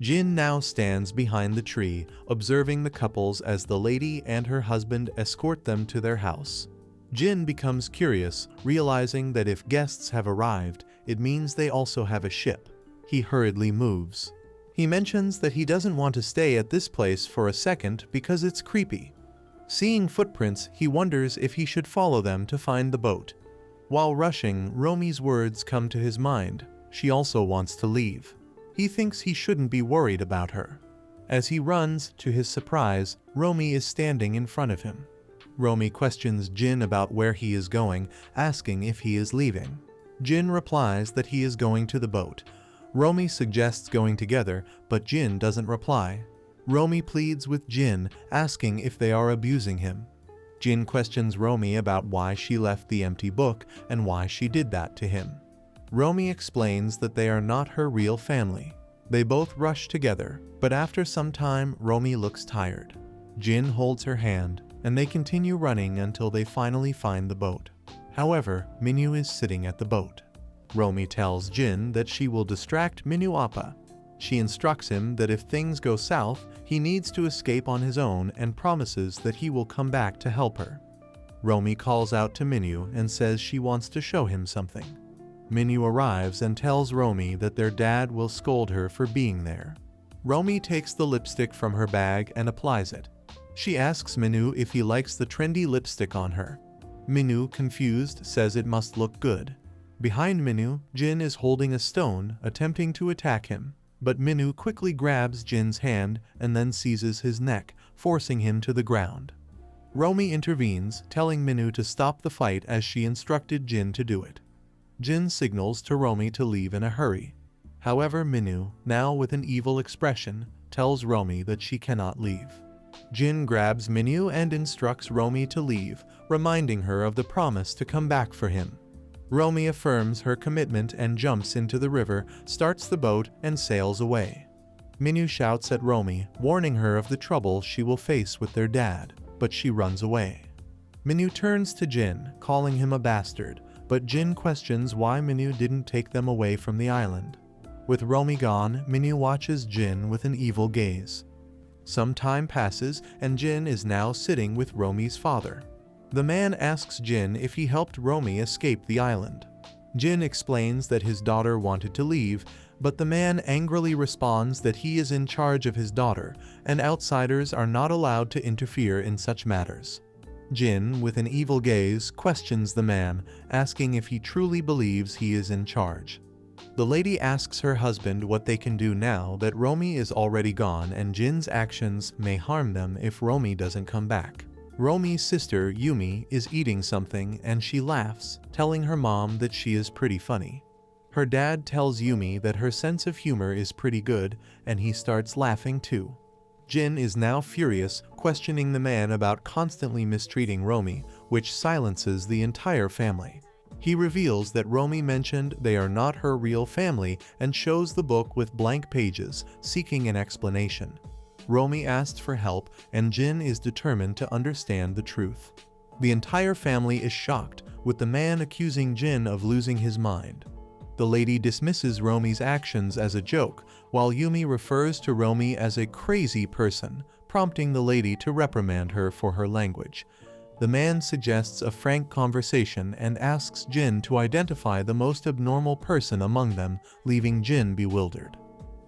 Jin now stands behind the tree, observing the couples as the lady and her husband escort them to their house. Jin becomes curious, realizing that if guests have arrived, it means they also have a ship. He hurriedly moves. He mentions that he doesn't want to stay at this place for a second because it's creepy. Seeing footprints, he wonders if he should follow them to find the boat. While rushing, Romi's words come to his mind. She also wants to leave. He thinks he shouldn't be worried about her. As he runs, to his surprise, Romi is standing in front of him. Romi questions Jin about where he is going, asking if he is leaving. Jin replies that he is going to the boat. Romi suggests going together, but Jin doesn't reply. Romi pleads with Jin, asking if they are abusing him. Jin questions Romi about why she left the empty book and why she did that to him. Romi explains that they are not her real family. They both rush together, but after some time, Romi looks tired. Jin holds her hand, and they continue running until they finally find the boat. However, Minhwa is sitting at the boat. Romi tells Jin that she will distract Minhwa Appa. She instructs him that if things go south, he needs to escape on his own and promises that he will come back to help her. Romi calls out to Minhwa and says she wants to show him something. Minhwa arrives and tells Romi that their dad will scold her for being there. Romi takes the lipstick from her bag and applies it. She asks Minhwa if he likes the trendy lipstick on her. Minhwa, confused, says it must look good. Behind Minhwa, Jin is holding a stone, attempting to attack him, but Minhwa quickly grabs Jin's hand and then seizes his neck, forcing him to the ground. Romi intervenes, telling Minhwa to stop the fight as she instructed Jin to do it. Jin signals to Romi to leave in a hurry. However, Minhwa, now with an evil expression, tells Romi that she cannot leave. Jin grabs Minhwa and instructs Romi to leave, reminding her of the promise to come back for him. Romy affirms her commitment and jumps into the river, starts the boat, and sails away. Minu shouts at Romy, warning her of the trouble she will face with their dad, but she runs away. Minu turns to Jin, calling him a bastard, but Jin questions why Minu didn't take them away from the island. With Romy gone, Minu watches Jin with an evil gaze. Some time passes, and Jin is now sitting with Romy's father. The man asks Jin if he helped Romy escape the island. Jin explains that his daughter wanted to leave, but the man angrily responds that he is in charge of his daughter, and outsiders are not allowed to interfere in such matters. Jin, with an evil gaze, questions the man, asking if he truly believes he is in charge. The lady asks her husband what they can do now that Romy is already gone and Jin's actions may harm them if Romy doesn't come back. Romy's sister, Yumi, is eating something and she laughs, telling her mom that she is pretty funny. Her dad tells Yumi that her sense of humor is pretty good, and he starts laughing too. Jin is now furious, questioning the man about constantly mistreating Romy, which silences the entire family. He reveals that Romy mentioned they are not her real family and shows the book with blank pages, seeking an explanation. Romy asks for help, and Jin is determined to understand the truth. The entire family is shocked, with the man accusing Jin of losing his mind. The lady dismisses Romy's actions as a joke, while Yumi refers to Romy as a crazy person, prompting the lady to reprimand her for her language. The man suggests a frank conversation and asks Jin to identify the most abnormal person among them, leaving Jin bewildered.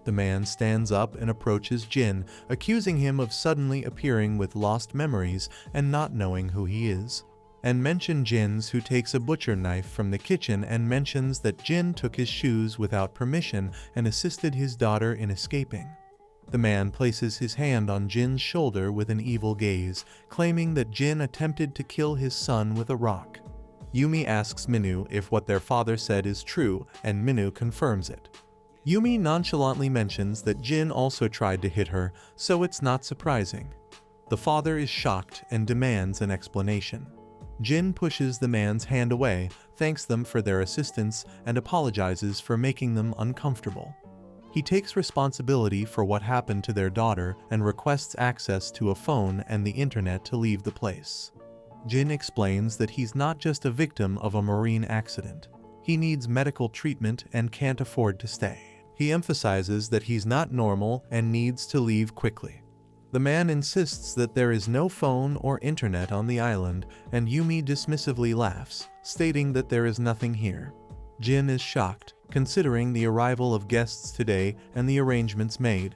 The man stands up and approaches Jin, accusing him of suddenly appearing with lost memories and not knowing who he is. And mentions Jin's who takes a butcher knife from the kitchen and mentions that Jin took his shoes without permission and assisted his daughter in escaping. The man places his hand on Jin's shoulder with an evil gaze, claiming that Jin attempted to kill his son with a rock. Yumi asks Minu if what their father said is true, and Minu confirms it. Yumi nonchalantly mentions that Jin also tried to hit her, so it's not surprising. The father is shocked and demands an explanation. Jin pushes the man's hand away, thanks them for their assistance, and apologizes for making them uncomfortable. He takes responsibility for what happened to their daughter and requests access to a phone and the internet to leave the place. Jin explains that he's not just a victim of a marine accident. He needs medical treatment and can't afford to stay. He emphasizes that he's not normal and needs to leave quickly. The man insists that there is no phone or internet on the island, and Yumi dismissively laughs, stating that there is nothing here. Jin is shocked, considering the arrival of guests today and the arrangements made.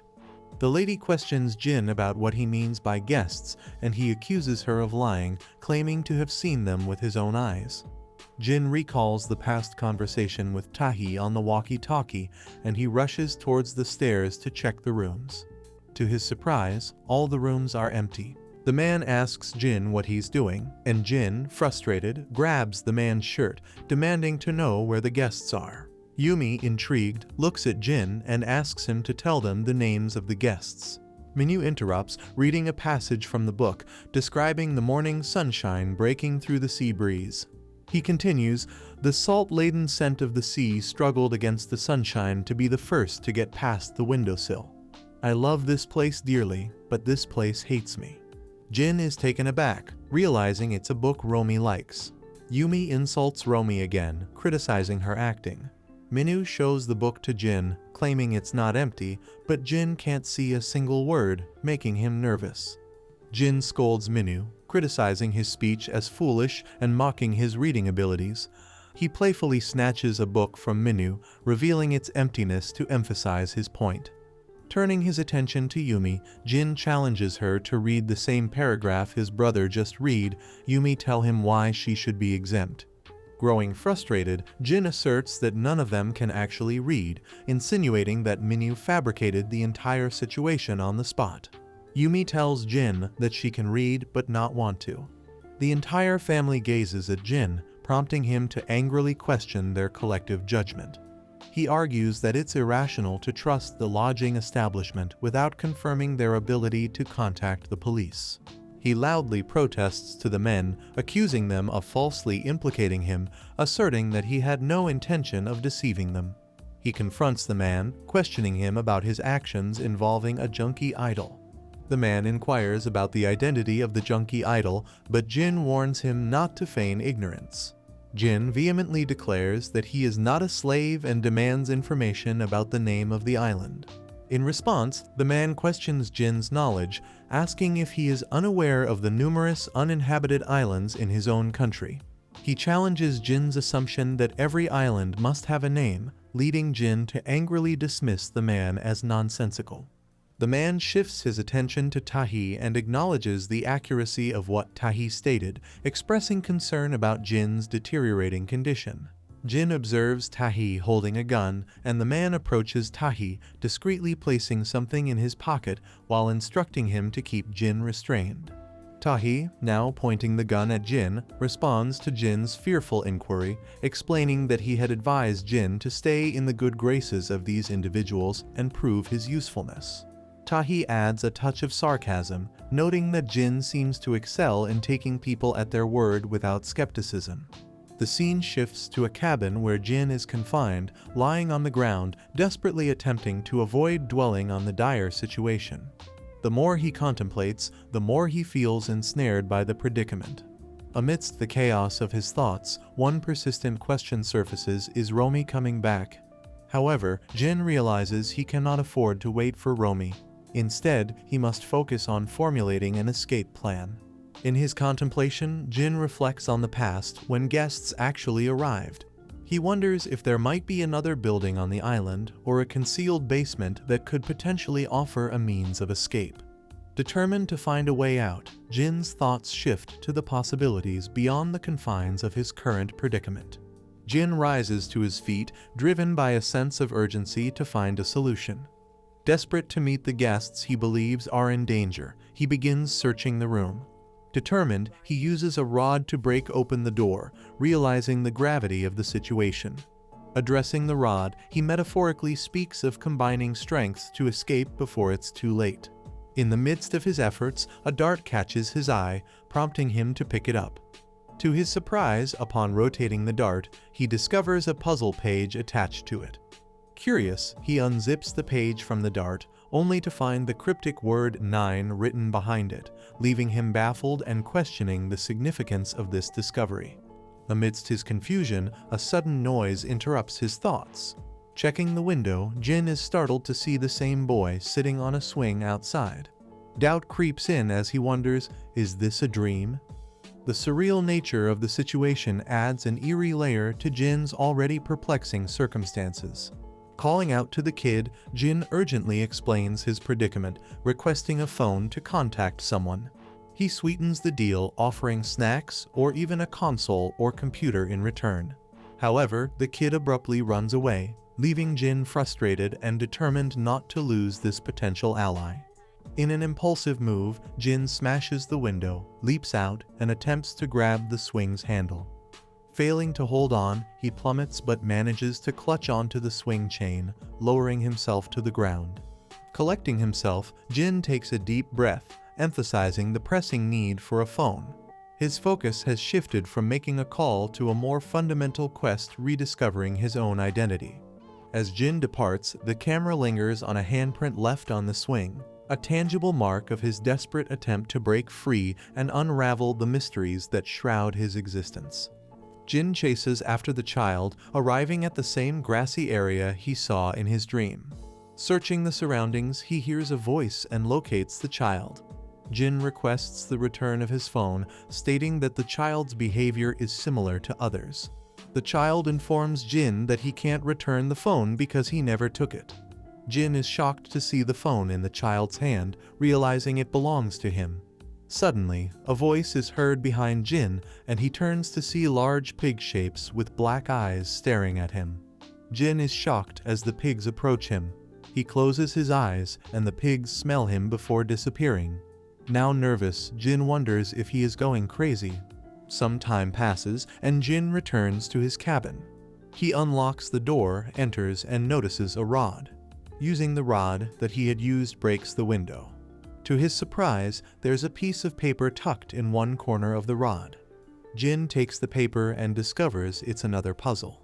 The lady questions Jin about what he means by guests, and he accuses her of lying, claiming to have seen them with his own eyes. Jin recalls the past conversation with Tahi on the walkie-talkie, and he rushes towards the stairs to check the rooms. To his surprise, all the rooms are empty. The man asks Jin what he's doing, and Jin, frustrated, grabs the man's shirt, demanding to know where the guests are. Yumi, intrigued, looks at Jin and asks him to tell them the names of the guests. Minu interrupts, reading a passage from the book, describing the morning sunshine breaking through the sea breeze. He continues, "The salt-laden scent of the sea struggled against the sunshine to be the first to get past the windowsill. I love this place dearly, but this place hates me." Jin is taken aback, realizing it's a book Romy likes. Yumi insults Romy again, criticizing her acting. Minu shows the book to Jin, claiming it's not empty, but Jin can't see a single word, making him nervous. Jin scolds Minu, criticizing his speech as foolish and mocking his reading abilities. He playfully snatches a book from Minu, revealing its emptiness to emphasize his point. Turning his attention to Yumi, Jin challenges her to read the same paragraph his brother just read. Yumi tells him why she should be exempt. Growing frustrated, Jin asserts that none of them can actually read, insinuating that Minu fabricated the entire situation on the spot. Yumi tells Jin that she can read but not want to. The entire family gazes at Jin, prompting him to angrily question their collective judgment. He argues that it's irrational to trust the lodging establishment without confirming their ability to contact the police. He loudly protests to the men, accusing them of falsely implicating him, asserting that he had no intention of deceiving them. He confronts the man, questioning him about his actions involving a junkie idol. The man inquires about the identity of the junkie idol, but Jin warns him not to feign ignorance. Jin vehemently declares that he is not a slave and demands information about the name of the island. In response, the man questions Jin's knowledge, asking if he is unaware of the numerous uninhabited islands in his own country. He challenges Jin's assumption that every island must have a name, leading Jin to angrily dismiss the man as nonsensical. The man shifts his attention to Tahi and acknowledges the accuracy of what Tahi stated, expressing concern about Jin's deteriorating condition. Jin observes Tahi holding a gun, and the man approaches Tahi, discreetly placing something in his pocket while instructing him to keep Jin restrained. Tahi, now pointing the gun at Jin, responds to Jin's fearful inquiry, explaining that he had advised Jin to stay in the good graces of these individuals and prove his usefulness. Tahi adds a touch of sarcasm, noting that Jin seems to excel in taking people at their word without skepticism. The scene shifts to a cabin where Jin is confined, lying on the ground, desperately attempting to avoid dwelling on the dire situation. The more he contemplates, the more he feels ensnared by the predicament. Amidst the chaos of his thoughts, one persistent question surfaces: is Romi coming back? However, Jin realizes he cannot afford to wait for Romi. Instead, he must focus on formulating an escape plan. In his contemplation, Jin reflects on the past when guests actually arrived. He wonders if there might be another building on the island or a concealed basement that could potentially offer a means of escape. Determined to find a way out, Jin's thoughts shift to the possibilities beyond the confines of his current predicament. Jin rises to his feet, driven by a sense of urgency to find a solution. Desperate to meet the guests he believes are in danger, he begins searching the room. Determined, he uses a rod to break open the door, realizing the gravity of the situation. Addressing the rod, he metaphorically speaks of combining strengths to escape before it's too late. In the midst of his efforts, a dart catches his eye, prompting him to pick it up. To his surprise, upon rotating the dart, he discovers a puzzle page attached to it. Curious, he unzips the page from the dart, only to find the cryptic word 9 written behind it, leaving him baffled and questioning the significance of this discovery. Amidst his confusion, a sudden noise interrupts his thoughts. Checking the window, Jin is startled to see the same boy sitting on a swing outside. Doubt creeps in as he wonders, is this a dream? The surreal nature of the situation adds an eerie layer to Jin's already perplexing circumstances. Calling out to the kid, Jin urgently explains his predicament, requesting a phone to contact someone. He sweetens the deal, offering snacks or even a console or computer in return. However, the kid abruptly runs away, leaving Jin frustrated and determined not to lose this potential ally. In an impulsive move, Jin smashes the window, leaps out, and attempts to grab the swing's handle. Failing to hold on, he plummets but manages to clutch onto the swing chain, lowering himself to the ground. Collecting himself, Jin takes a deep breath, emphasizing the pressing need for a phone. His focus has shifted from making a call to a more fundamental quest rediscovering his own identity. As Jin departs, the camera lingers on a handprint left on the swing, a tangible mark of his desperate attempt to break free and unravel the mysteries that shroud his existence. Jin chases after the child, arriving at the same grassy area he saw in his dream. Searching the surroundings, he hears a voice and locates the child. Jin requests the return of his phone, stating that the child's behavior is similar to others. The child informs Jin that he can't return the phone because he never took it. Jin is shocked to see the phone in the child's hand, realizing it belongs to him. Suddenly, a voice is heard behind Jin, and he turns to see large pig shapes with black eyes staring at him. Jin is shocked as the pigs approach him. He closes his eyes, and the pigs smell him before disappearing. Now nervous, Jin wonders if he is going crazy. Some time passes, and Jin returns to his cabin. He unlocks the door, enters, and notices a rod. Using the rod that he had used breaks the window. To his surprise, there's a piece of paper tucked in one corner of the rod. Jin takes the paper and discovers it's another puzzle.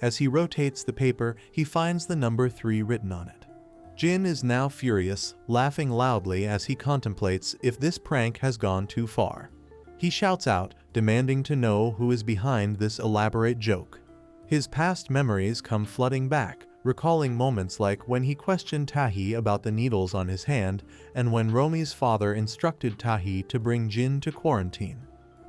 As he rotates the paper, he finds the number 3 written on it. Jin is now furious, laughing loudly as he contemplates if this prank has gone too far. He shouts out, demanding to know who is behind this elaborate joke. His past memories come flooding back, recalling moments like when he questioned Tahi about the needles on his hand and when Romi's father instructed Tahi to bring Jin to quarantine.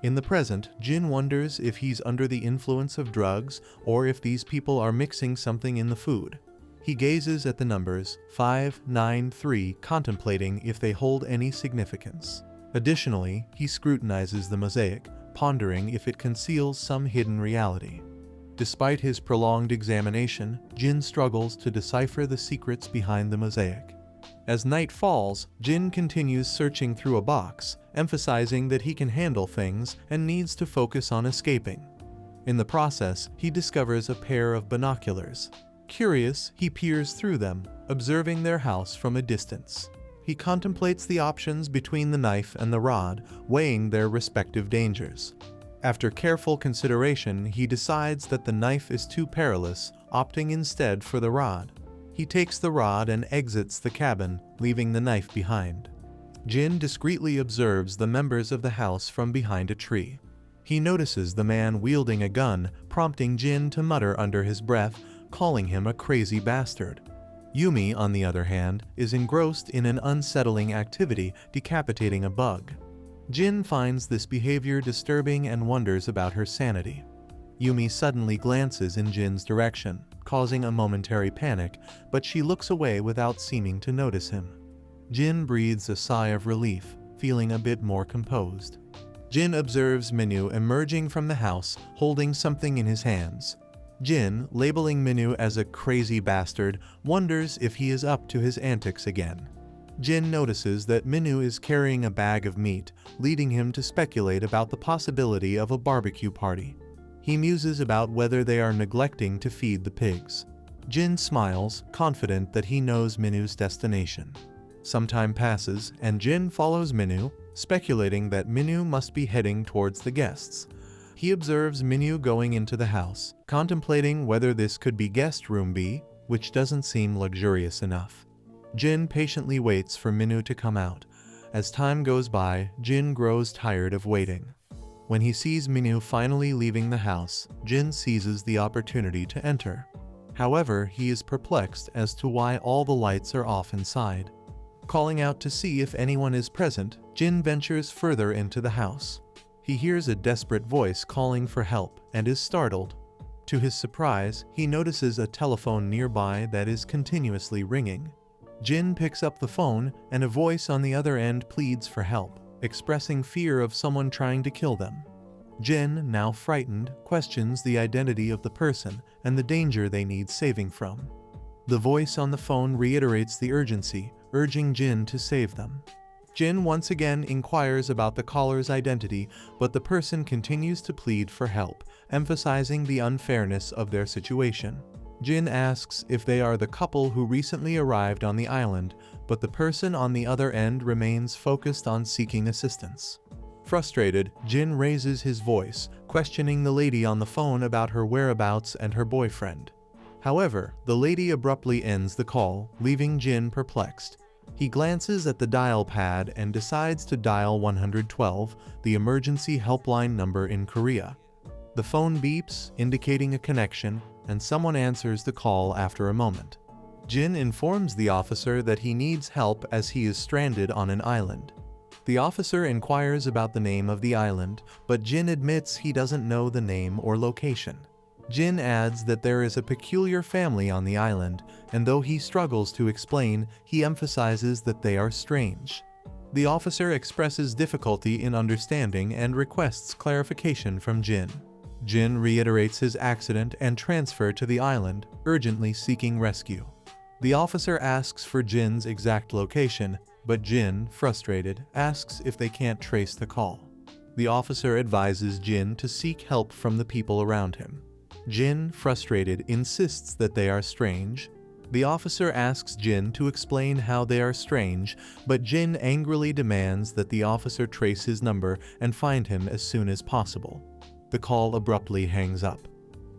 In the present, Jin wonders if he's under the influence of drugs or if these people are mixing something in the food. He gazes at the numbers 5, 9, 3, contemplating if they hold any significance. Additionally, he scrutinizes the mosaic, pondering if it conceals some hidden reality. Despite his prolonged examination, Jin struggles to decipher the secrets behind the mosaic. As night falls, Jin continues searching through a box, emphasizing that he can handle things and needs to focus on escaping. In the process, he discovers a pair of binoculars. Curious, he peers through them, observing their house from a distance. He contemplates the options between the knife and the rod, weighing their respective dangers. After careful consideration, he decides that the knife is too perilous, opting instead for the rod. He takes the rod and exits the cabin, leaving the knife behind. Jin discreetly observes the members of the house from behind a tree. He notices the man wielding a gun, prompting Jin to mutter under his breath, calling him a crazy bastard. Yumi, on the other hand, is engrossed in an unsettling activity, decapitating a bug. Jin finds this behavior disturbing and wonders about her sanity. Yumi suddenly glances in Jin's direction, causing a momentary panic, but she looks away without seeming to notice him. Jin breathes a sigh of relief, feeling a bit more composed. Jin observes Minhu emerging from the house, holding something in his hands. Jin, labeling Minhu as a crazy bastard, wonders if he is up to his antics again. Jin notices that Minhu is carrying a bag of meat, leading him to speculate about the possibility of a barbecue party. He muses about whether they are neglecting to feed the pigs. Jin smiles, confident that he knows Minhu's destination. Some time passes, and Jin follows Minhu, speculating that Minhu must be heading towards the guests. He observes Minhu going into the house, contemplating whether this could be guest room B, which doesn't seem luxurious enough. Jin patiently waits for Minhu to come out. As time goes by, Jin grows tired of waiting. When he sees Minhu finally leaving the house, Jin seizes the opportunity to enter. However, he is perplexed as to why all the lights are off inside. Calling out to see if anyone is present, Jin ventures further into the house. He hears a desperate voice calling for help and is startled. To his surprise, he notices a telephone nearby that is continuously ringing. Jin picks up the phone, and a voice on the other end pleads for help, expressing fear of someone trying to kill them. Jin, now frightened, questions the identity of the person and the danger they need saving from. The voice on the phone reiterates the urgency, urging Jin to save them. Jin once again inquires about the caller's identity, but the person continues to plead for help, emphasizing the unfairness of their situation. Jin asks if they are the couple who recently arrived on the island, but the person on the other end remains focused on seeking assistance. Frustrated, Jin raises his voice, questioning the lady on the phone about her whereabouts and her boyfriend. However, the lady abruptly ends the call, leaving Jin perplexed. He glances at the dial pad and decides to dial 112, the emergency helpline number in Korea. The phone beeps, indicating a connection, and someone answers the call after a moment. Jin informs the officer that he needs help as he is stranded on an island. The officer inquires about the name of the island, but Jin admits he doesn't know the name or location. Jin adds that there is a peculiar family on the island, and though he struggles to explain, he emphasizes that they are strange. The officer expresses difficulty in understanding and requests clarification from Jin. Jin reiterates his accident and transfer to the island, urgently seeking rescue. The officer asks for Jin's exact location, but Jin, frustrated, asks if they can't trace the call. The officer advises Jin to seek help from the people around him. Jin, frustrated, insists that they are strange. The officer asks Jin to explain how they are strange, but Jin angrily demands that the officer trace his number and find him as soon as possible. The call abruptly hangs up.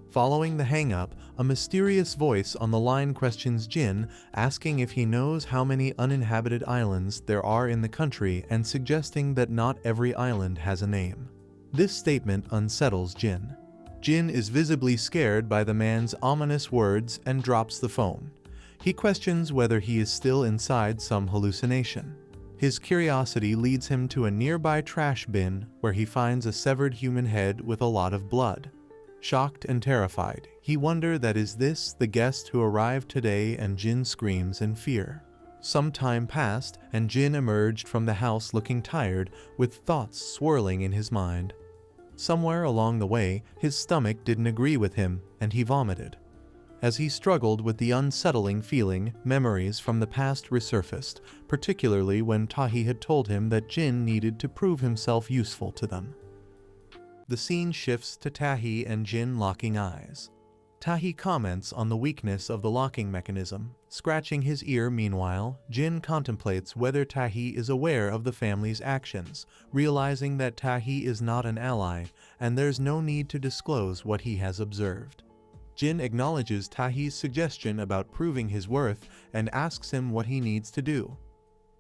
Following the hang-up, a mysterious voice on the line questions Jin, asking if he knows how many uninhabited islands there are in the country and suggesting that not every island has a name. This statement unsettles Jin. Jin is visibly scared by the man's ominous words and drops the phone. He questions whether he is still inside some hallucination. His curiosity leads him to a nearby trash bin where he finds a severed human head with a lot of blood. Shocked and terrified, he wonders that is this the guest who arrived today, and Jin screams in fear. Some time passed and Jin emerged from the house looking tired, with thoughts swirling in his mind. Somewhere along the way, his stomach didn't agree with him and he vomited. As he struggled with the unsettling feeling, memories from the past resurfaced, particularly when Tahi had told him that Jin needed to prove himself useful to them. The scene shifts to Tahi and Jin locking eyes. Tahi comments on the weakness of the locking mechanism. Scratching his ear meanwhile, Jin contemplates whether Tahi is aware of the family's actions, realizing that Tahi is not an ally, and there's no need to disclose what he has observed. Jin acknowledges Tahi's suggestion about proving his worth and asks him what he needs to do.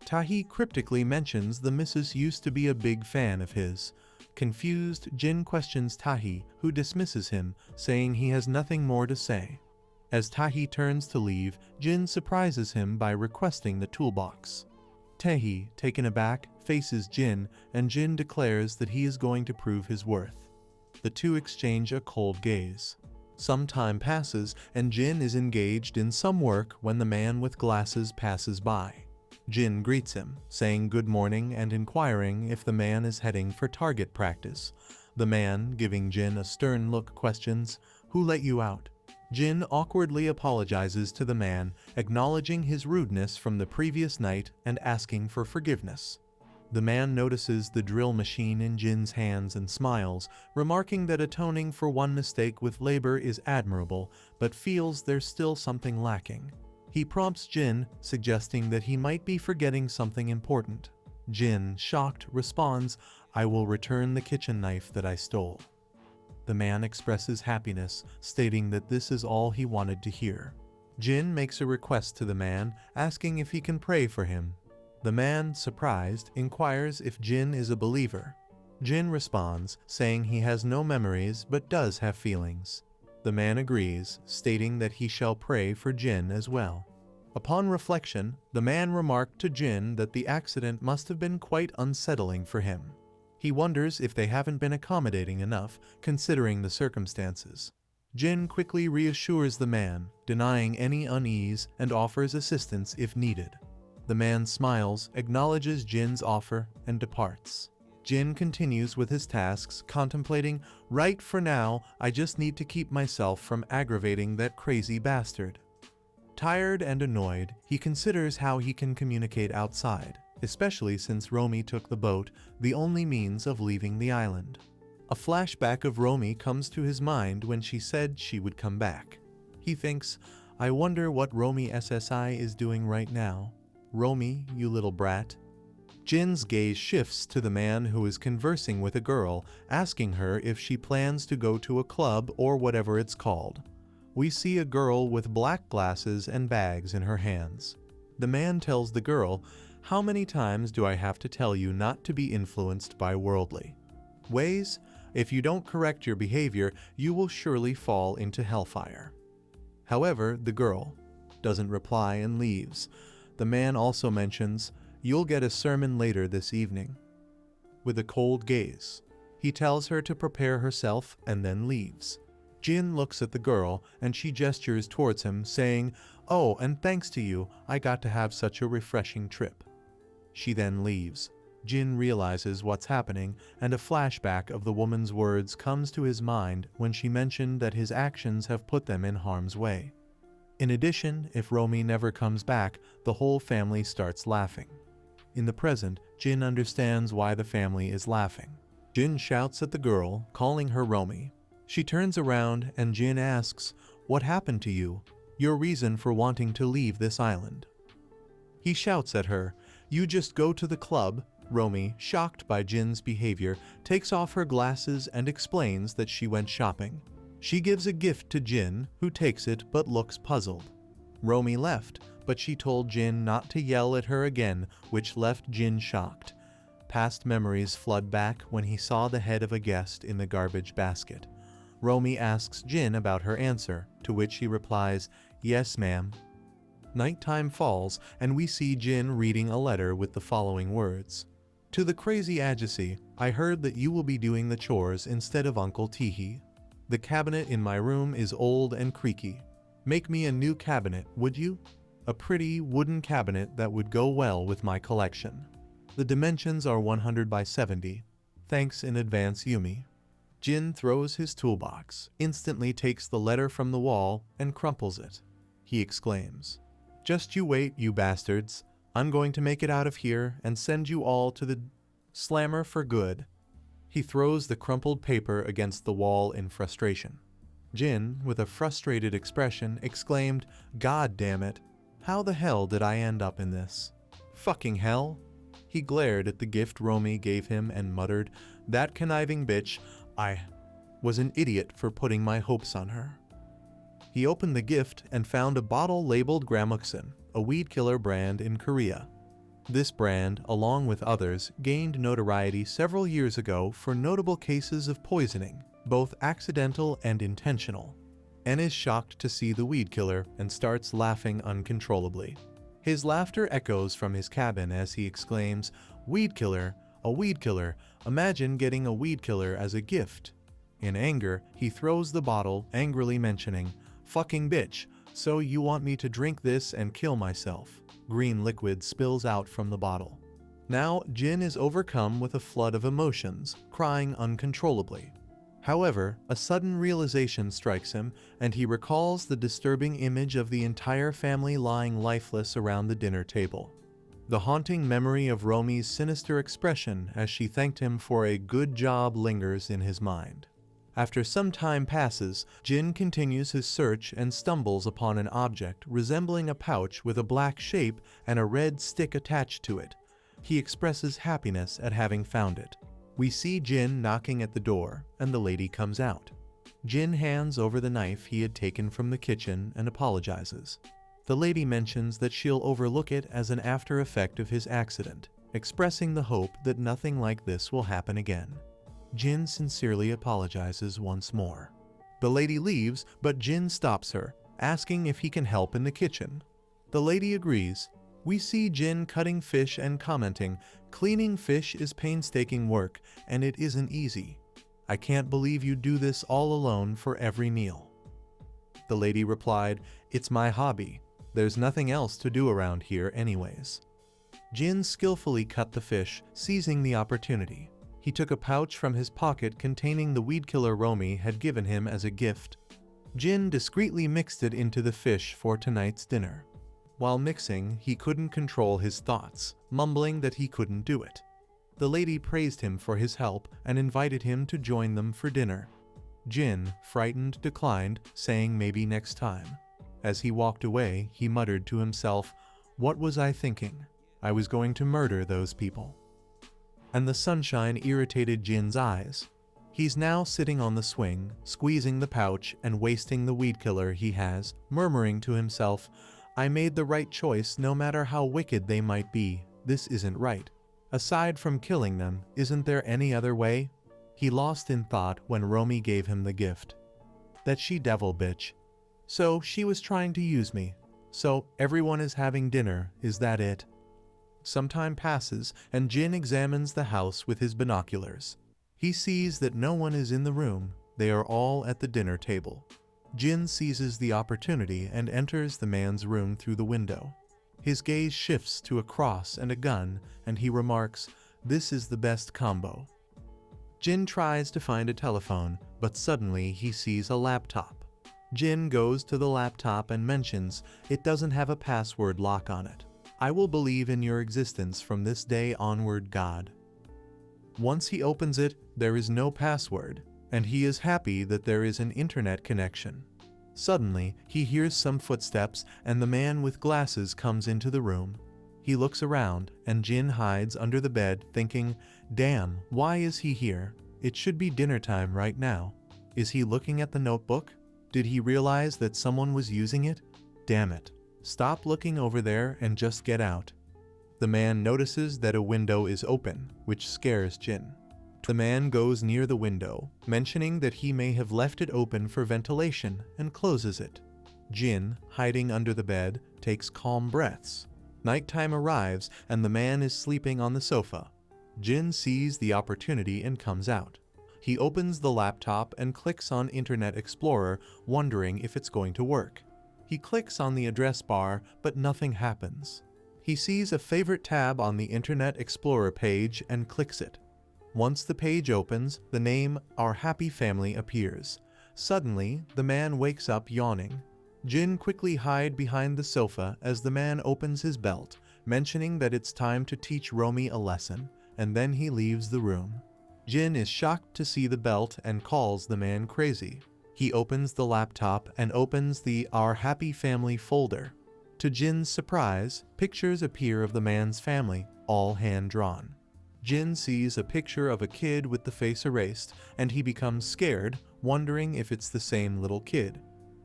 Tahi cryptically mentions the missus used to be a big fan of his. Confused, Jin questions Tahi, who dismisses him, saying he has nothing more to say. As Tahi turns to leave, Jin surprises him by requesting the toolbox. Tahi, taken aback, faces Jin, and Jin declares that he is going to prove his worth. The two exchange a cold gaze. Some time passes, and Jin is engaged in some work when the man with glasses passes by. Jin greets him, saying good morning and inquiring if the man is heading for target practice. The man, giving Jin a stern look, questions, "Who let you out?" Jin awkwardly apologizes to the man, acknowledging his rudeness from the previous night and asking for forgiveness. The man notices the drill machine in Jin's hands and smiles, remarking that atoning for one mistake with labor is admirable, but feels there's still something lacking. He prompts Jin, suggesting that he might be forgetting something important. Jin, shocked, responds, "I will return the kitchen knife that I stole." The man expresses happiness, stating that this is all he wanted to hear. Jin makes a request to the man, asking if he can pray for him. The man, surprised, inquires if Jin is a believer. Jin responds, saying he has no memories but does have feelings. The man agrees, stating that he shall pray for Jin as well. Upon reflection, the man remarked to Jin that the accident must have been quite unsettling for him. He wonders if they haven't been accommodating enough, considering the circumstances. Jin quickly reassures the man, denying any unease, and offers assistance if needed. The man smiles, acknowledges Jin's offer, and departs. Jin continues with his tasks, contemplating, "Right for now, I just need to keep myself from aggravating that crazy bastard." Tired and annoyed, he considers how he can communicate outside, especially since Romy took the boat, the only means of leaving the island. A flashback of Romy comes to his mind when she said she would come back. He thinks, "I wonder what Romy SSI is doing right now. Romy, you little brat." Jin's gaze shifts to the man who is conversing with a girl, asking her if she plans to go to a club or whatever it's called. We see a girl with black glasses and bags in her hands. The man tells the girl, "How many times do I have to tell you not to be influenced by worldly ways? If you don't correct your behavior, you will surely fall into hellfire." However, the girl doesn't reply and leaves. The man also mentions, "You'll get a sermon later this evening." With a cold gaze, he tells her to prepare herself and then leaves. Jin looks at the girl and she gestures towards him, saying, "Oh, and thanks to you, I got to have such a refreshing trip." She then leaves. Jin realizes what's happening, and a flashback of the woman's words comes to his mind when she mentioned that his actions have put them in harm's way. In addition, if Romy never comes back, the whole family starts laughing. In the present, Jin understands why the family is laughing. Jin shouts at the girl, calling her Romy. She turns around and Jin asks, "What happened to you?" Your reason for wanting to leave this island. He shouts at her, "You just go to the club." Romy, shocked by Jin's behavior, takes off her glasses and explains that she went shopping. She gives a gift to Jin, who takes it but looks puzzled. Romy left, but she told Jin not to yell at her again, which left Jin shocked. Past memories flood back when he saw the head of a guest in the garbage basket. Romy asks Jin about her answer, to which he replies, "Yes, ma'am." Nighttime falls, and we see Jin reading a letter with the following words. "To the crazy Ajaci, I heard that you will be doing the chores instead of Uncle Teehee. The cabinet in my room is old and creaky. Make me a new cabinet, would you? A pretty wooden cabinet that would go well with my collection. The dimensions are 100 by 70. Thanks in advance, Yumi." Jin throws his toolbox, instantly takes the letter from the wall, and crumples it. He exclaims, "Just you wait, you bastards. I'm going to make it out of here and send you all to the slammer for good." He throws the crumpled paper against the wall in frustration. Jin, with a frustrated expression, exclaimed, "God damn it. How the hell did I end up in this? Fucking hell." He glared at the gift Romy gave him and muttered, "That conniving bitch, I was an idiot for putting my hopes on her." He opened the gift and found a bottle labeled Gramuxin, a weed killer brand in Korea. This brand, along with others, gained notoriety several years ago for notable cases of poisoning, both accidental and intentional. En is shocked to see the weed killer and starts laughing uncontrollably. His laughter echoes from his cabin as he exclaims, "Weed killer, a weed killer, imagine getting a weed killer as a gift." In anger, he throws the bottle, angrily mentioning, "Fucking bitch, so you want me to drink this and kill myself." Green liquid spills out from the bottle. Now, Jin is overcome with a flood of emotions, crying uncontrollably. However, a sudden realization strikes him, and he recalls the disturbing image of the entire family lying lifeless around the dinner table. The haunting memory of Romy's sinister expression as she thanked him for a good job lingers in his mind. After some time passes, Jin continues his search and stumbles upon an object resembling a pouch with a black shape and a red stick attached to it. He expresses happiness at having found it. We see Jin knocking at the door, and the lady comes out. Jin hands over the knife he had taken from the kitchen and apologizes. The lady mentions that she'll overlook it as an after effect of his accident, expressing the hope that nothing like this will happen again. Jin sincerely apologizes once more. The lady leaves, but Jin stops her, asking if he can help in the kitchen. The lady agrees. We see Jin cutting fish and commenting, "Cleaning fish is painstaking work, and it isn't easy. I can't believe you do this all alone for every meal." The lady replied, "It's my hobby. There's nothing else to do around here anyways." Jin skillfully cut the fish, seizing the opportunity. He took a pouch from his pocket containing the weed killer Romy had given him as a gift. Jin discreetly mixed it into the fish for tonight's dinner. While mixing, he couldn't control his thoughts, mumbling that he couldn't do it. The lady praised him for his help and invited him to join them for dinner. Jin, frightened, declined, saying maybe next time. As he walked away, he muttered to himself, "What was I thinking? I was going to murder those people." And the sunshine irritated Jin's eyes. He's now sitting on the swing, squeezing the pouch and wasting the weed killer he has, murmuring to himself, "I made the right choice no matter how wicked they might be. This isn't right. Aside from killing them, isn't there any other way?" He lost in thought when Romy gave him the gift. That she devil bitch. So she was trying to use me. So everyone is having dinner, is that it? Some time passes, and Jin examines the house with his binoculars. He sees that no one is in the room. They are all at the dinner table. Jin seizes the opportunity and enters the man's room through the window. His gaze shifts to a cross and a gun, and he remarks, "This is the best combo." Jin tries to find a telephone, but suddenly he sees a laptop. Jin goes to the laptop and mentions, "It doesn't have a password lock on it. I will believe in your existence from this day onward, God." Once he opens it, there is no password, and he is happy that there is an internet connection. Suddenly, he hears some footsteps and the man with glasses comes into the room. He looks around and Jin hides under the bed thinking, damn, why is he here? It should be dinner time right now. Is he looking at the notebook? Did he realize that someone was using it? Damn it. Stop looking over there and just get out. The man notices that a window is open, which scares Jin. The man goes near the window, mentioning that he may have left it open for ventilation, and closes it. Jin, hiding under the bed, takes calm breaths. Nighttime arrives and the man is sleeping on the sofa. Jin sees the opportunity and comes out. He opens the laptop and clicks on Internet Explorer, wondering if it's going to work. He clicks on the address bar, but nothing happens. He sees a favorite tab on the Internet Explorer page and clicks it. Once the page opens, the name Our Happy Family appears. Suddenly, the man wakes up yawning. Jin quickly hides behind the sofa as the man opens his belt, mentioning that it's time to teach Romy a lesson, and then he leaves the room. Jin is shocked to see the belt and calls the man crazy. He opens the laptop and opens the Our Happy Family folder. To Jin's surprise, pictures appear of the man's family, all hand-drawn. Jin sees a picture of a kid with the face erased, and he becomes scared, wondering if it's the same little kid.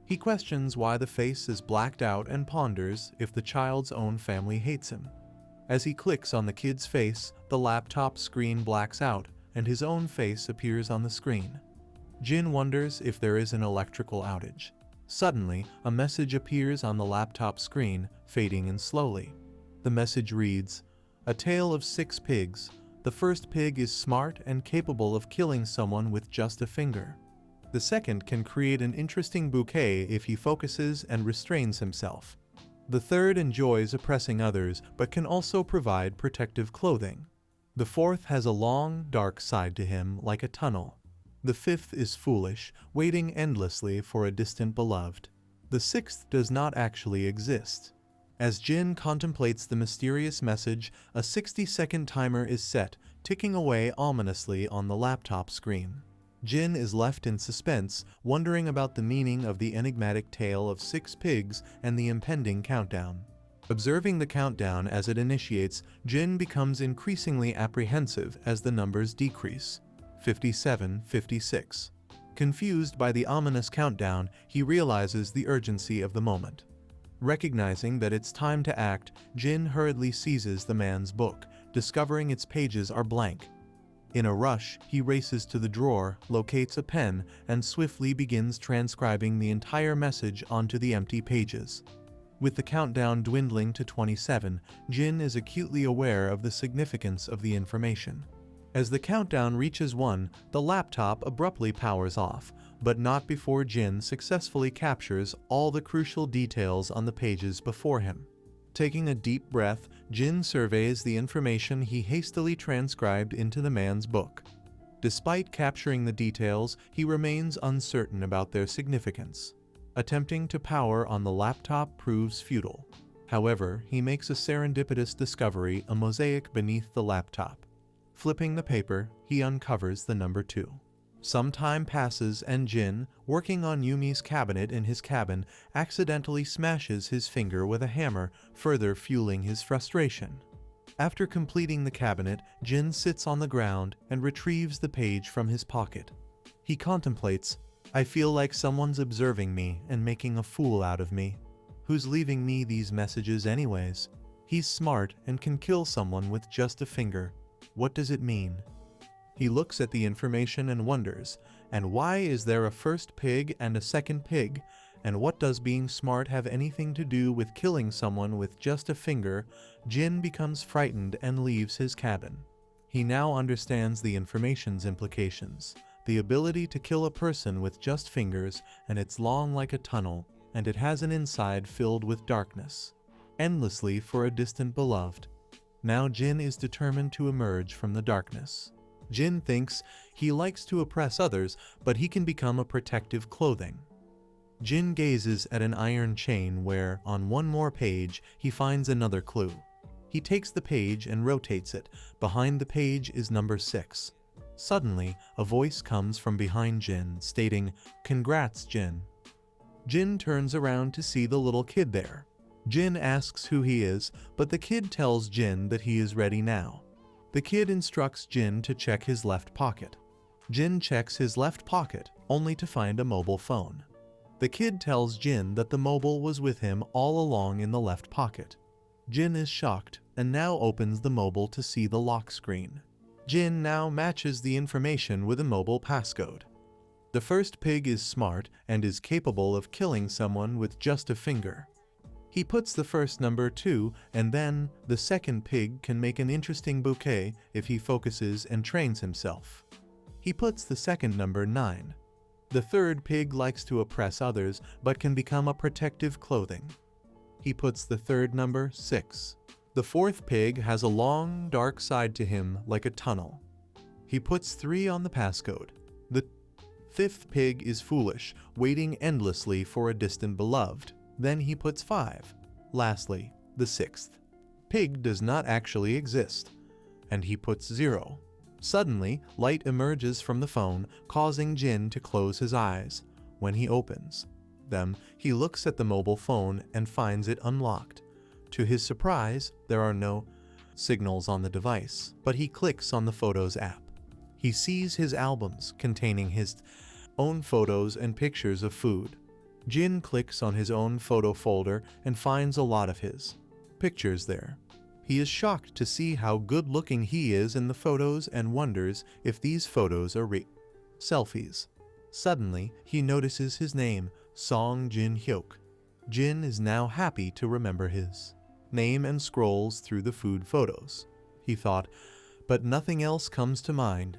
He questions why the face is blacked out and ponders if the child's own family hates him. As he clicks on the kid's face, the laptop screen blacks out, and his own face appears on the screen. Jin wonders if there is an electrical outage. Suddenly, a message appears on the laptop screen, fading in slowly. The message reads, "A tale of 6 pigs. The first pig is smart and capable of killing someone with just a finger. The second can create an interesting bouquet if he focuses and restrains himself. The third enjoys oppressing others but can also provide protective clothing. The fourth has a long, dark side to him like a tunnel. The fifth is foolish, waiting endlessly for a distant beloved. The sixth does not actually exist." As Jin contemplates the mysterious message, a 60-second timer is set, ticking away ominously on the laptop screen. Jin is left in suspense, wondering about the meaning of the enigmatic tale of 6 pigs and the impending countdown. Observing the countdown as it initiates, Jin becomes increasingly apprehensive as the numbers decrease. 57, 56. Confused by the ominous countdown, he realizes the urgency of the moment. Recognizing that it's time to act, Jin hurriedly seizes the man's book, discovering its pages are blank. In a rush, he races to the drawer, locates a pen, and swiftly begins transcribing the entire message onto the empty pages. With the countdown dwindling to 27, Jin is acutely aware of the significance of the information. As the countdown reaches 1, the laptop abruptly powers off, but not before Jin successfully captures all the crucial details on the pages before him. Taking a deep breath, Jin surveys the information he hastily transcribed into the man's book. Despite capturing the details, he remains uncertain about their significance. Attempting to power on the laptop proves futile. However, he makes a serendipitous discovery, a mosaic beneath the laptop. Flipping the paper, he uncovers the number 2. Some time passes and Jin, working on Yumi's cabinet in his cabin, accidentally smashes his finger with a hammer, further fueling his frustration. After completing the cabinet, Jin sits on the ground and retrieves the page from his pocket. He contemplates, "I feel like someone's observing me and making a fool out of me. Who's leaving me these messages anyways? He's smart and can kill someone with just a finger. What does it mean?" He looks at the information and wonders, and why is there a first pig and a second pig, and what does being smart have anything to do with killing someone with just a finger? Jin becomes frightened and leaves his cabin. He now understands the information's implications. The ability to kill a person with just fingers, and it's long like a tunnel, and it has an inside filled with darkness. Endlessly for a distant beloved. Now Jin is determined to emerge from the darkness. Jin thinks he likes to oppress others, but he can become a protective clothing. Jin gazes at an iron chain where, on one more page, he finds another clue. He takes the page and rotates it. Behind the page is number 6. Suddenly, a voice comes from behind Jin, stating, "Congrats, Jin." Jin turns around to see the little kid there. Jin asks who he is, but the kid tells Jin that he is ready now. The kid instructs Jin to check his left pocket. Jin checks his left pocket, only to find a mobile phone. The kid tells Jin that the mobile was with him all along in the left pocket. Jin is shocked and now opens the mobile to see the lock screen. Jin now matches the information with a mobile passcode. The first pig is smart and is capable of killing someone with just a finger. He puts the first number 2, and then the second pig can make an interesting bouquet if he focuses and trains himself. He puts the second number 9. The third pig likes to oppress others but can become a protective clothing. He puts the third number 6. The fourth pig has a long, dark side to him like a tunnel. He puts 3 on the passcode. The fifth pig is foolish, waiting endlessly for a distant beloved. Then he puts 5. Lastly, the sixth pig does not actually exist, and he puts 0. Suddenly, light emerges from the phone, causing Jin to close his eyes. When he opens them, he looks at the mobile phone and finds it unlocked. To his surprise, there are no signals on the device, but he clicks on the Photos app. He sees his albums containing his own photos and pictures of food. Jin clicks on his own photo folder and finds a lot of his pictures there. He is shocked to see how good-looking he is in the photos and wonders if these photos are selfies. Suddenly, he notices his name, Song Jin Hyuk. Jin is now happy to remember his name and scrolls through the food photos. He thought, but nothing else comes to mind.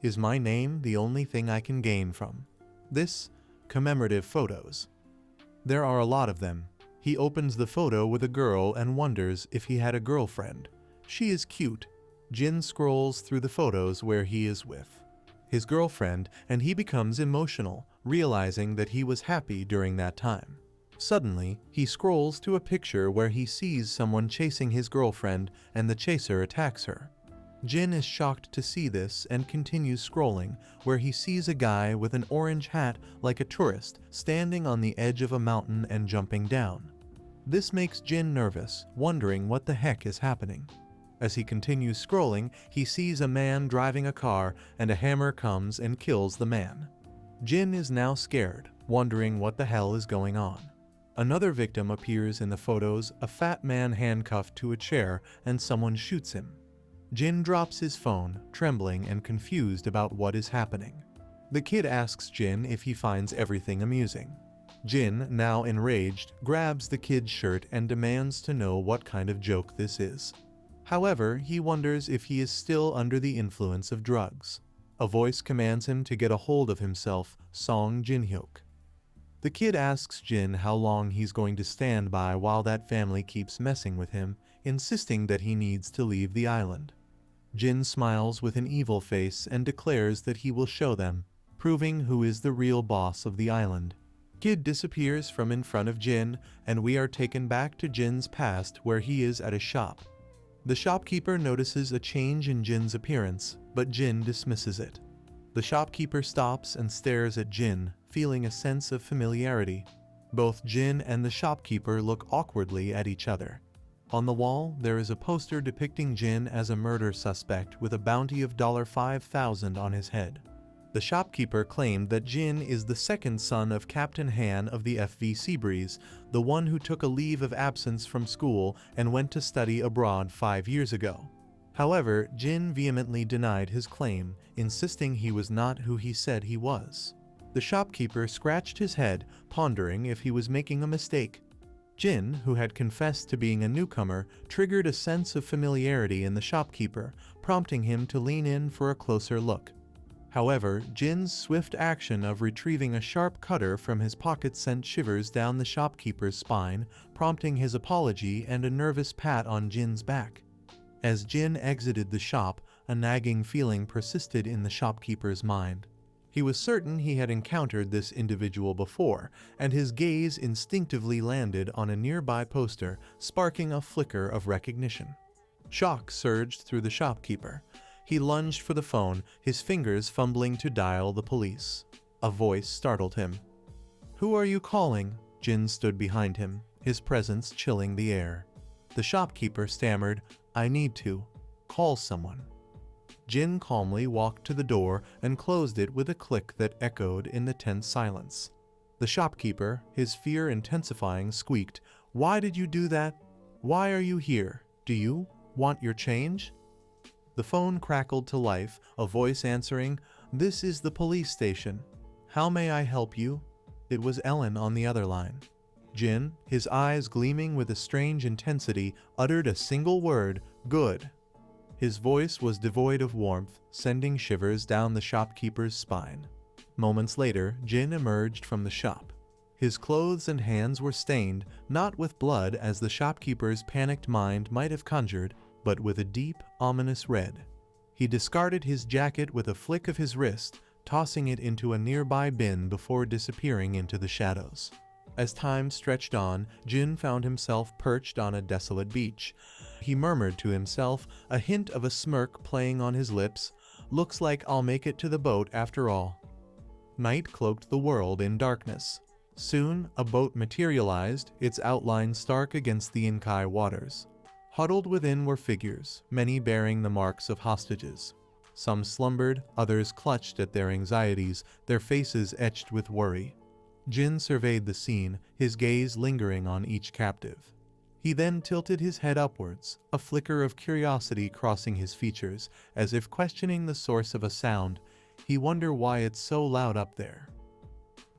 Is my name the only thing I can gain from this commemorative photos? There are a lot of them. He opens the photo with a girl and wonders if he had a girlfriend. She is cute. Jin scrolls through the photos where he is with his girlfriend, and he becomes emotional, realizing that he was happy during that time. Suddenly, he scrolls to a picture where he sees someone chasing his girlfriend and the chaser attacks her. Jin is shocked to see this and continues scrolling, where he sees a guy with an orange hat like a tourist standing on the edge of a mountain and jumping down. This makes Jin nervous, wondering what the heck is happening. As he continues scrolling, he sees a man driving a car and a hammer comes and kills the man. Jin is now scared, wondering what the hell is going on. Another victim appears in the photos, a fat man handcuffed to a chair, and someone shoots him. Jin drops his phone, trembling and confused about what is happening. The kid asks Jin if he finds everything amusing. Jin, now enraged, grabs the kid's shirt and demands to know what kind of joke this is. However, he wonders if he is still under the influence of drugs. A voice commands him to get a hold of himself, Song Jin Hyuk. The kid asks Jin how long he's going to stand by while that family keeps messing with him, insisting that he needs to leave the island. Jin smiles with an evil face and declares that he will show them, proving who is the real boss of the island. Kid disappears from in front of Jin, and we are taken back to Jin's past where he is at a shop. The shopkeeper notices a change in Jin's appearance, but Jin dismisses it. The shopkeeper stops and stares at Jin, feeling a sense of familiarity. Both Jin and the shopkeeper look awkwardly at each other. On the wall, there is a poster depicting Jin as a murder suspect with a bounty of $5,000 on his head. The shopkeeper claimed that Jin is the second son of Captain Han of the FV Seabreeze, the one who took a leave of absence from school and went to study abroad 5 years ago. However, Jin vehemently denied his claim, insisting he was not who he said he was. The shopkeeper scratched his head, pondering if he was making a mistake. Jin, who had confessed to being a newcomer, triggered a sense of familiarity in the shopkeeper, prompting him to lean in for a closer look. However, Jin's swift action of retrieving a sharp cutter from his pocket sent shivers down the shopkeeper's spine, prompting his apology and a nervous pat on Jin's back. As Jin exited the shop, a nagging feeling persisted in the shopkeeper's mind. He was certain he had encountered this individual before, and his gaze instinctively landed on a nearby poster, sparking a flicker of recognition. Shock surged through the shopkeeper. He lunged for the phone, his fingers fumbling to dial the police. A voice startled him. "Who are you calling?" Jin stood behind him, his presence chilling the air. The shopkeeper stammered, "I need to call someone." Jin calmly walked to the door and closed it with a click that echoed in the tense silence. The shopkeeper, his fear intensifying, squeaked, "Why did you do that? Why are you here? Do you want your change?" The phone crackled to life, a voice answering, "This is the police station. How may I help you?" It was Ellen on the other line. Jin, his eyes gleaming with a strange intensity, uttered a single word, "Good." His voice was devoid of warmth, sending shivers down the shopkeeper's spine. Moments later, Jin emerged from the shop. His clothes and hands were stained, not with blood as the shopkeeper's panicked mind might have conjured, but with a deep, ominous red. He discarded his jacket with a flick of his wrist, tossing it into a nearby bin before disappearing into the shadows. As time stretched on, Jin found himself perched on a desolate beach. He murmured to himself, a hint of a smirk playing on his lips, "Looks like I'll make it to the boat after all." Night cloaked the world in darkness. Soon, a boat materialized, its outline stark against the Inkai waters. Huddled within were figures, many bearing the marks of hostages. Some slumbered, others clutched at their anxieties, their faces etched with worry. Jin surveyed the scene, his gaze lingering on each captive. He then tilted his head upwards, a flicker of curiosity crossing his features, as if questioning the source of a sound. He wondered why it's so loud up there.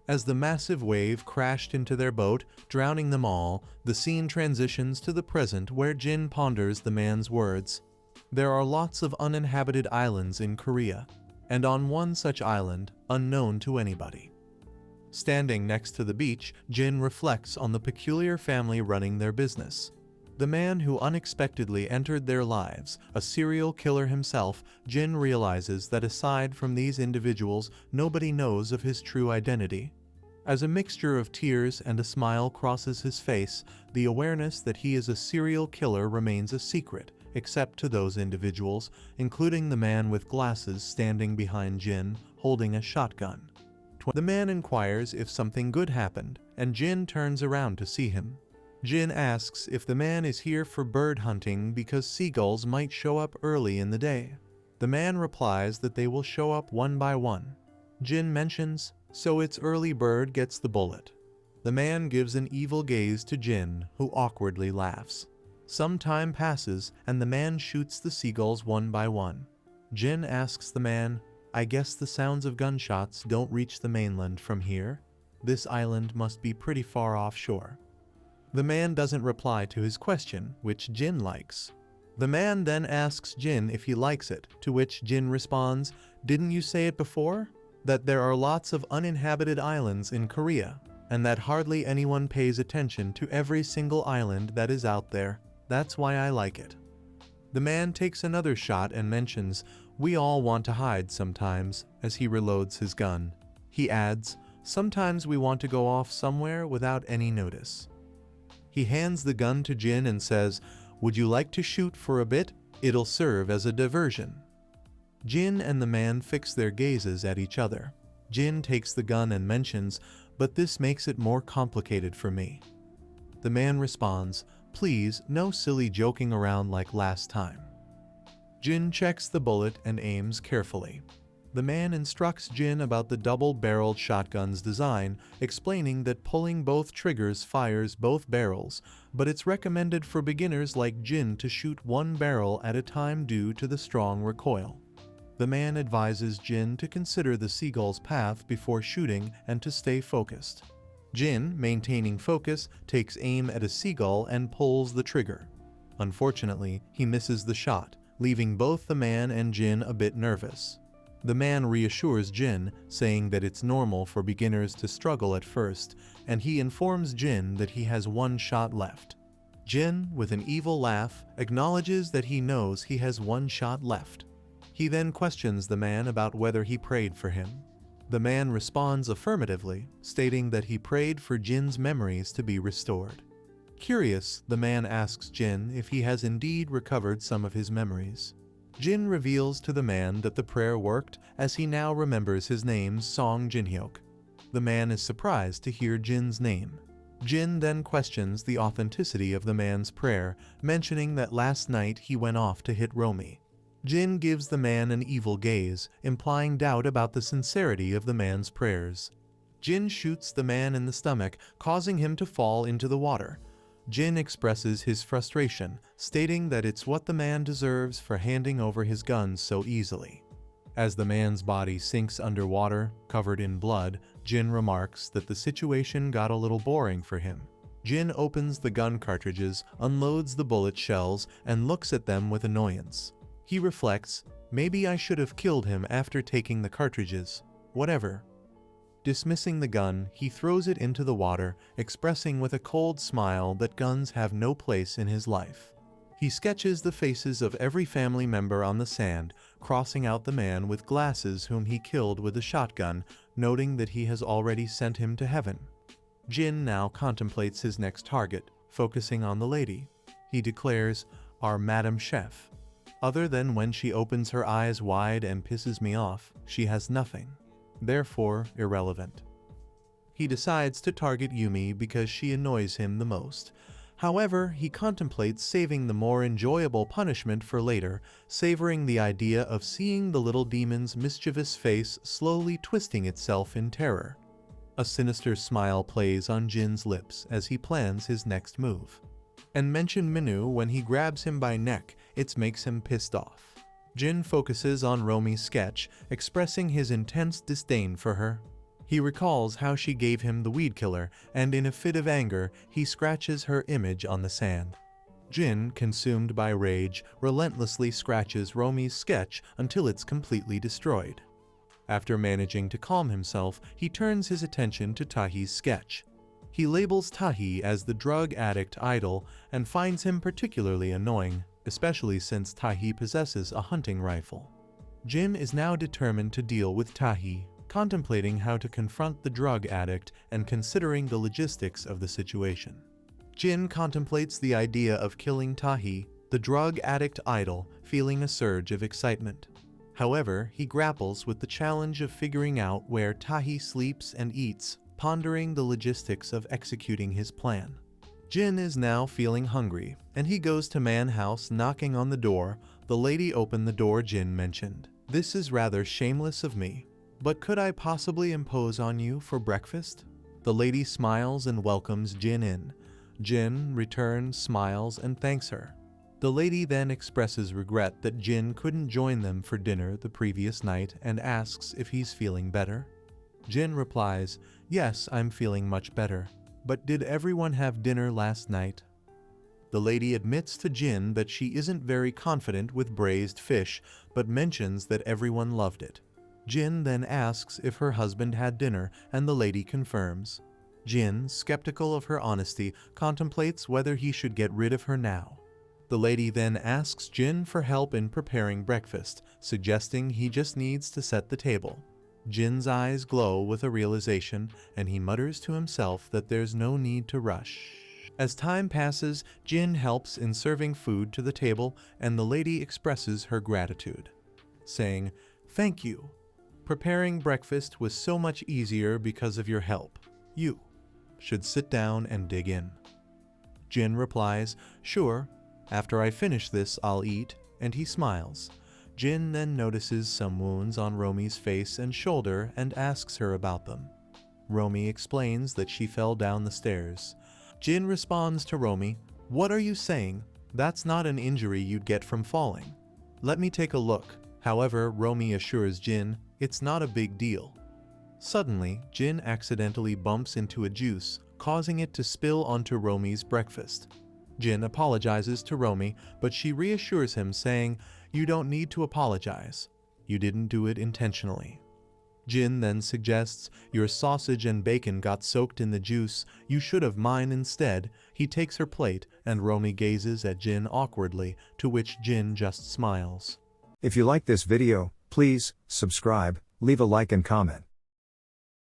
As the massive wave crashed into their boat, drowning them all, the scene transitions to the present where Jin ponders the man's words. There are lots of uninhabited islands in Korea, and on one such island, unknown to anybody. Standing next to the beach, Jin reflects on the peculiar family running their business. The man who unexpectedly entered their lives, a serial killer himself, Jin realizes that aside from these individuals, nobody knows of his true identity. As a mixture of tears and a smile crosses his face, the awareness that he is a serial killer remains a secret, except to those individuals, including the man with glasses standing behind Jin, holding a shotgun. The man inquires if something good happened, and Jin turns around to see him. Jin asks if the man is here for bird hunting because seagulls might show up early in the day. The man replies that they will show up one by one. Jin mentions, "So its early bird gets the bullet." The man gives an evil gaze to Jin, who awkwardly laughs. Some time passes, and the man shoots the seagulls one by one. Jin asks the man, "I guess the sounds of gunshots don't reach the mainland from here. This island must be pretty far offshore." The man doesn't reply to his question, which Jin likes. The man then asks Jin if he likes it, to which Jin responds, "Didn't you say it before? That there are lots of uninhabited islands in Korea, and that hardly anyone pays attention to every single island that is out there. That's why I like it." The man takes another shot and mentions, "We all want to hide sometimes," as he reloads his gun. He adds, "Sometimes we want to go off somewhere without any notice." He hands the gun to Jin and says, "Would you like to shoot for a bit? It'll serve as a diversion." Jin and the man fix their gazes at each other. Jin takes the gun and mentions, "But this makes it more complicated for me." The man responds, "Please, no silly joking around like last time." Jin checks the bullet and aims carefully. The man instructs Jin about the double-barreled shotgun's design, explaining that pulling both triggers fires both barrels, but it's recommended for beginners like Jin to shoot one barrel at a time due to the strong recoil. The man advises Jin to consider the seagull's path before shooting and to stay focused. Jin, maintaining focus, takes aim at a seagull and pulls the trigger. Unfortunately, he misses the shot, leaving both the man and Jin a bit nervous. The man reassures Jin, saying that it's normal for beginners to struggle at first, and he informs Jin that he has one shot left. Jin, with an evil laugh, acknowledges that he knows he has one shot left. He then questions the man about whether he prayed for him. The man responds affirmatively, stating that he prayed for Jin's memories to be restored. Curious, the man asks Jin if he has indeed recovered some of his memories. Jin reveals to the man that the prayer worked, as he now remembers his name, Song Jinhyuk. The man is surprised to hear Jin's name. Jin then questions the authenticity of the man's prayer, mentioning that last night he went off to hit Romy. Jin gives the man an evil gaze, implying doubt about the sincerity of the man's prayers. Jin shoots the man in the stomach, causing him to fall into the water. Jin expresses his frustration, stating that it's what the man deserves for handing over his guns so easily. As the man's body sinks underwater, covered in blood, Jin remarks that the situation got a little boring for him. Jin opens the gun cartridges, unloads the bullet shells, and looks at them with annoyance. He reflects, maybe I should have killed him after taking the cartridges. Whatever. Dismissing the gun, he throws it into the water, expressing with a cold smile that guns have no place in his life. He sketches the faces of every family member on the sand, crossing out the man with glasses whom he killed with a shotgun, noting that he has already sent him to heaven. Jin now contemplates his next target, focusing on the lady. He declares, "Our Madam Chef. Other than when she opens her eyes wide and pisses me off, she has nothing. Therefore, irrelevant." He decides to target Yumi because she annoys him the most. However, he contemplates saving the more enjoyable punishment for later, savoring the idea of seeing the little demon's mischievous face slowly twisting itself in terror. A sinister smile plays on Jin's lips as he plans his next move. And mention Minu when he grabs him by neck, it makes him pissed off. Jin focuses on Romy's sketch, expressing his intense disdain for her. He recalls how she gave him the weed killer, and in a fit of anger, he scratches her image on the sand. Jin, consumed by rage, relentlessly scratches Romy's sketch until it's completely destroyed. After managing to calm himself, he turns his attention to Tahi's sketch. He labels Tahi as the drug addict idol and finds him particularly annoying, especially since Tahi possesses a hunting rifle. Jin is now determined to deal with Tahi, contemplating how to confront the drug addict and considering the logistics of the situation. Jin contemplates the idea of killing Tahi, the drug addict idol, feeling a surge of excitement. However, he grapples with the challenge of figuring out where Tahi sleeps and eats, pondering the logistics of executing his plan. Jin is now feeling hungry, and he goes to Manhouse knocking on the door. The lady opened the door Jin mentioned. "This is rather shameless of me, but could I possibly impose on you for breakfast?" The lady smiles and welcomes Jin in. Jin returns, smiles, and thanks her. The lady then expresses regret that Jin couldn't join them for dinner the previous night and asks if he's feeling better. Jin replies, "Yes, I'm feeling much better. But did everyone have dinner last night?" The lady admits to Jin that she isn't very confident with braised fish, but mentions that everyone loved it. Jin then asks if her husband had dinner, and the lady confirms. Jin, skeptical of her honesty, contemplates whether he should get rid of her now. The lady then asks Jin for help in preparing breakfast, suggesting he just needs to set the table. Jin's eyes glow with a realization, and he mutters to himself that there's no need to rush. As time passes, Jin helps in serving food to the table, and the lady expresses her gratitude, saying, "Thank you. Preparing breakfast was so much easier because of your help. You should sit down and dig in." Jin replies, "Sure. After I finish this, I'll eat," and he smiles. Jin then notices some wounds on Romy's face and shoulder and asks her about them. Romy explains that she fell down the stairs. Jin responds to Romy, "What are you saying? That's not an injury you'd get from falling. Let me take a look." However, Romy assures Jin, it's not a big deal. Suddenly, Jin accidentally bumps into a juice, causing it to spill onto Romy's breakfast. Jin apologizes to Romy, but she reassures him, saying, "You don't need to apologize. You didn't do it intentionally." Jin then suggests, "Your sausage and bacon got soaked in the juice. You should have mine instead." He takes her plate, and Romy gazes at Jin awkwardly, to which Jin just smiles. If you like this video, please subscribe, leave a like and comment.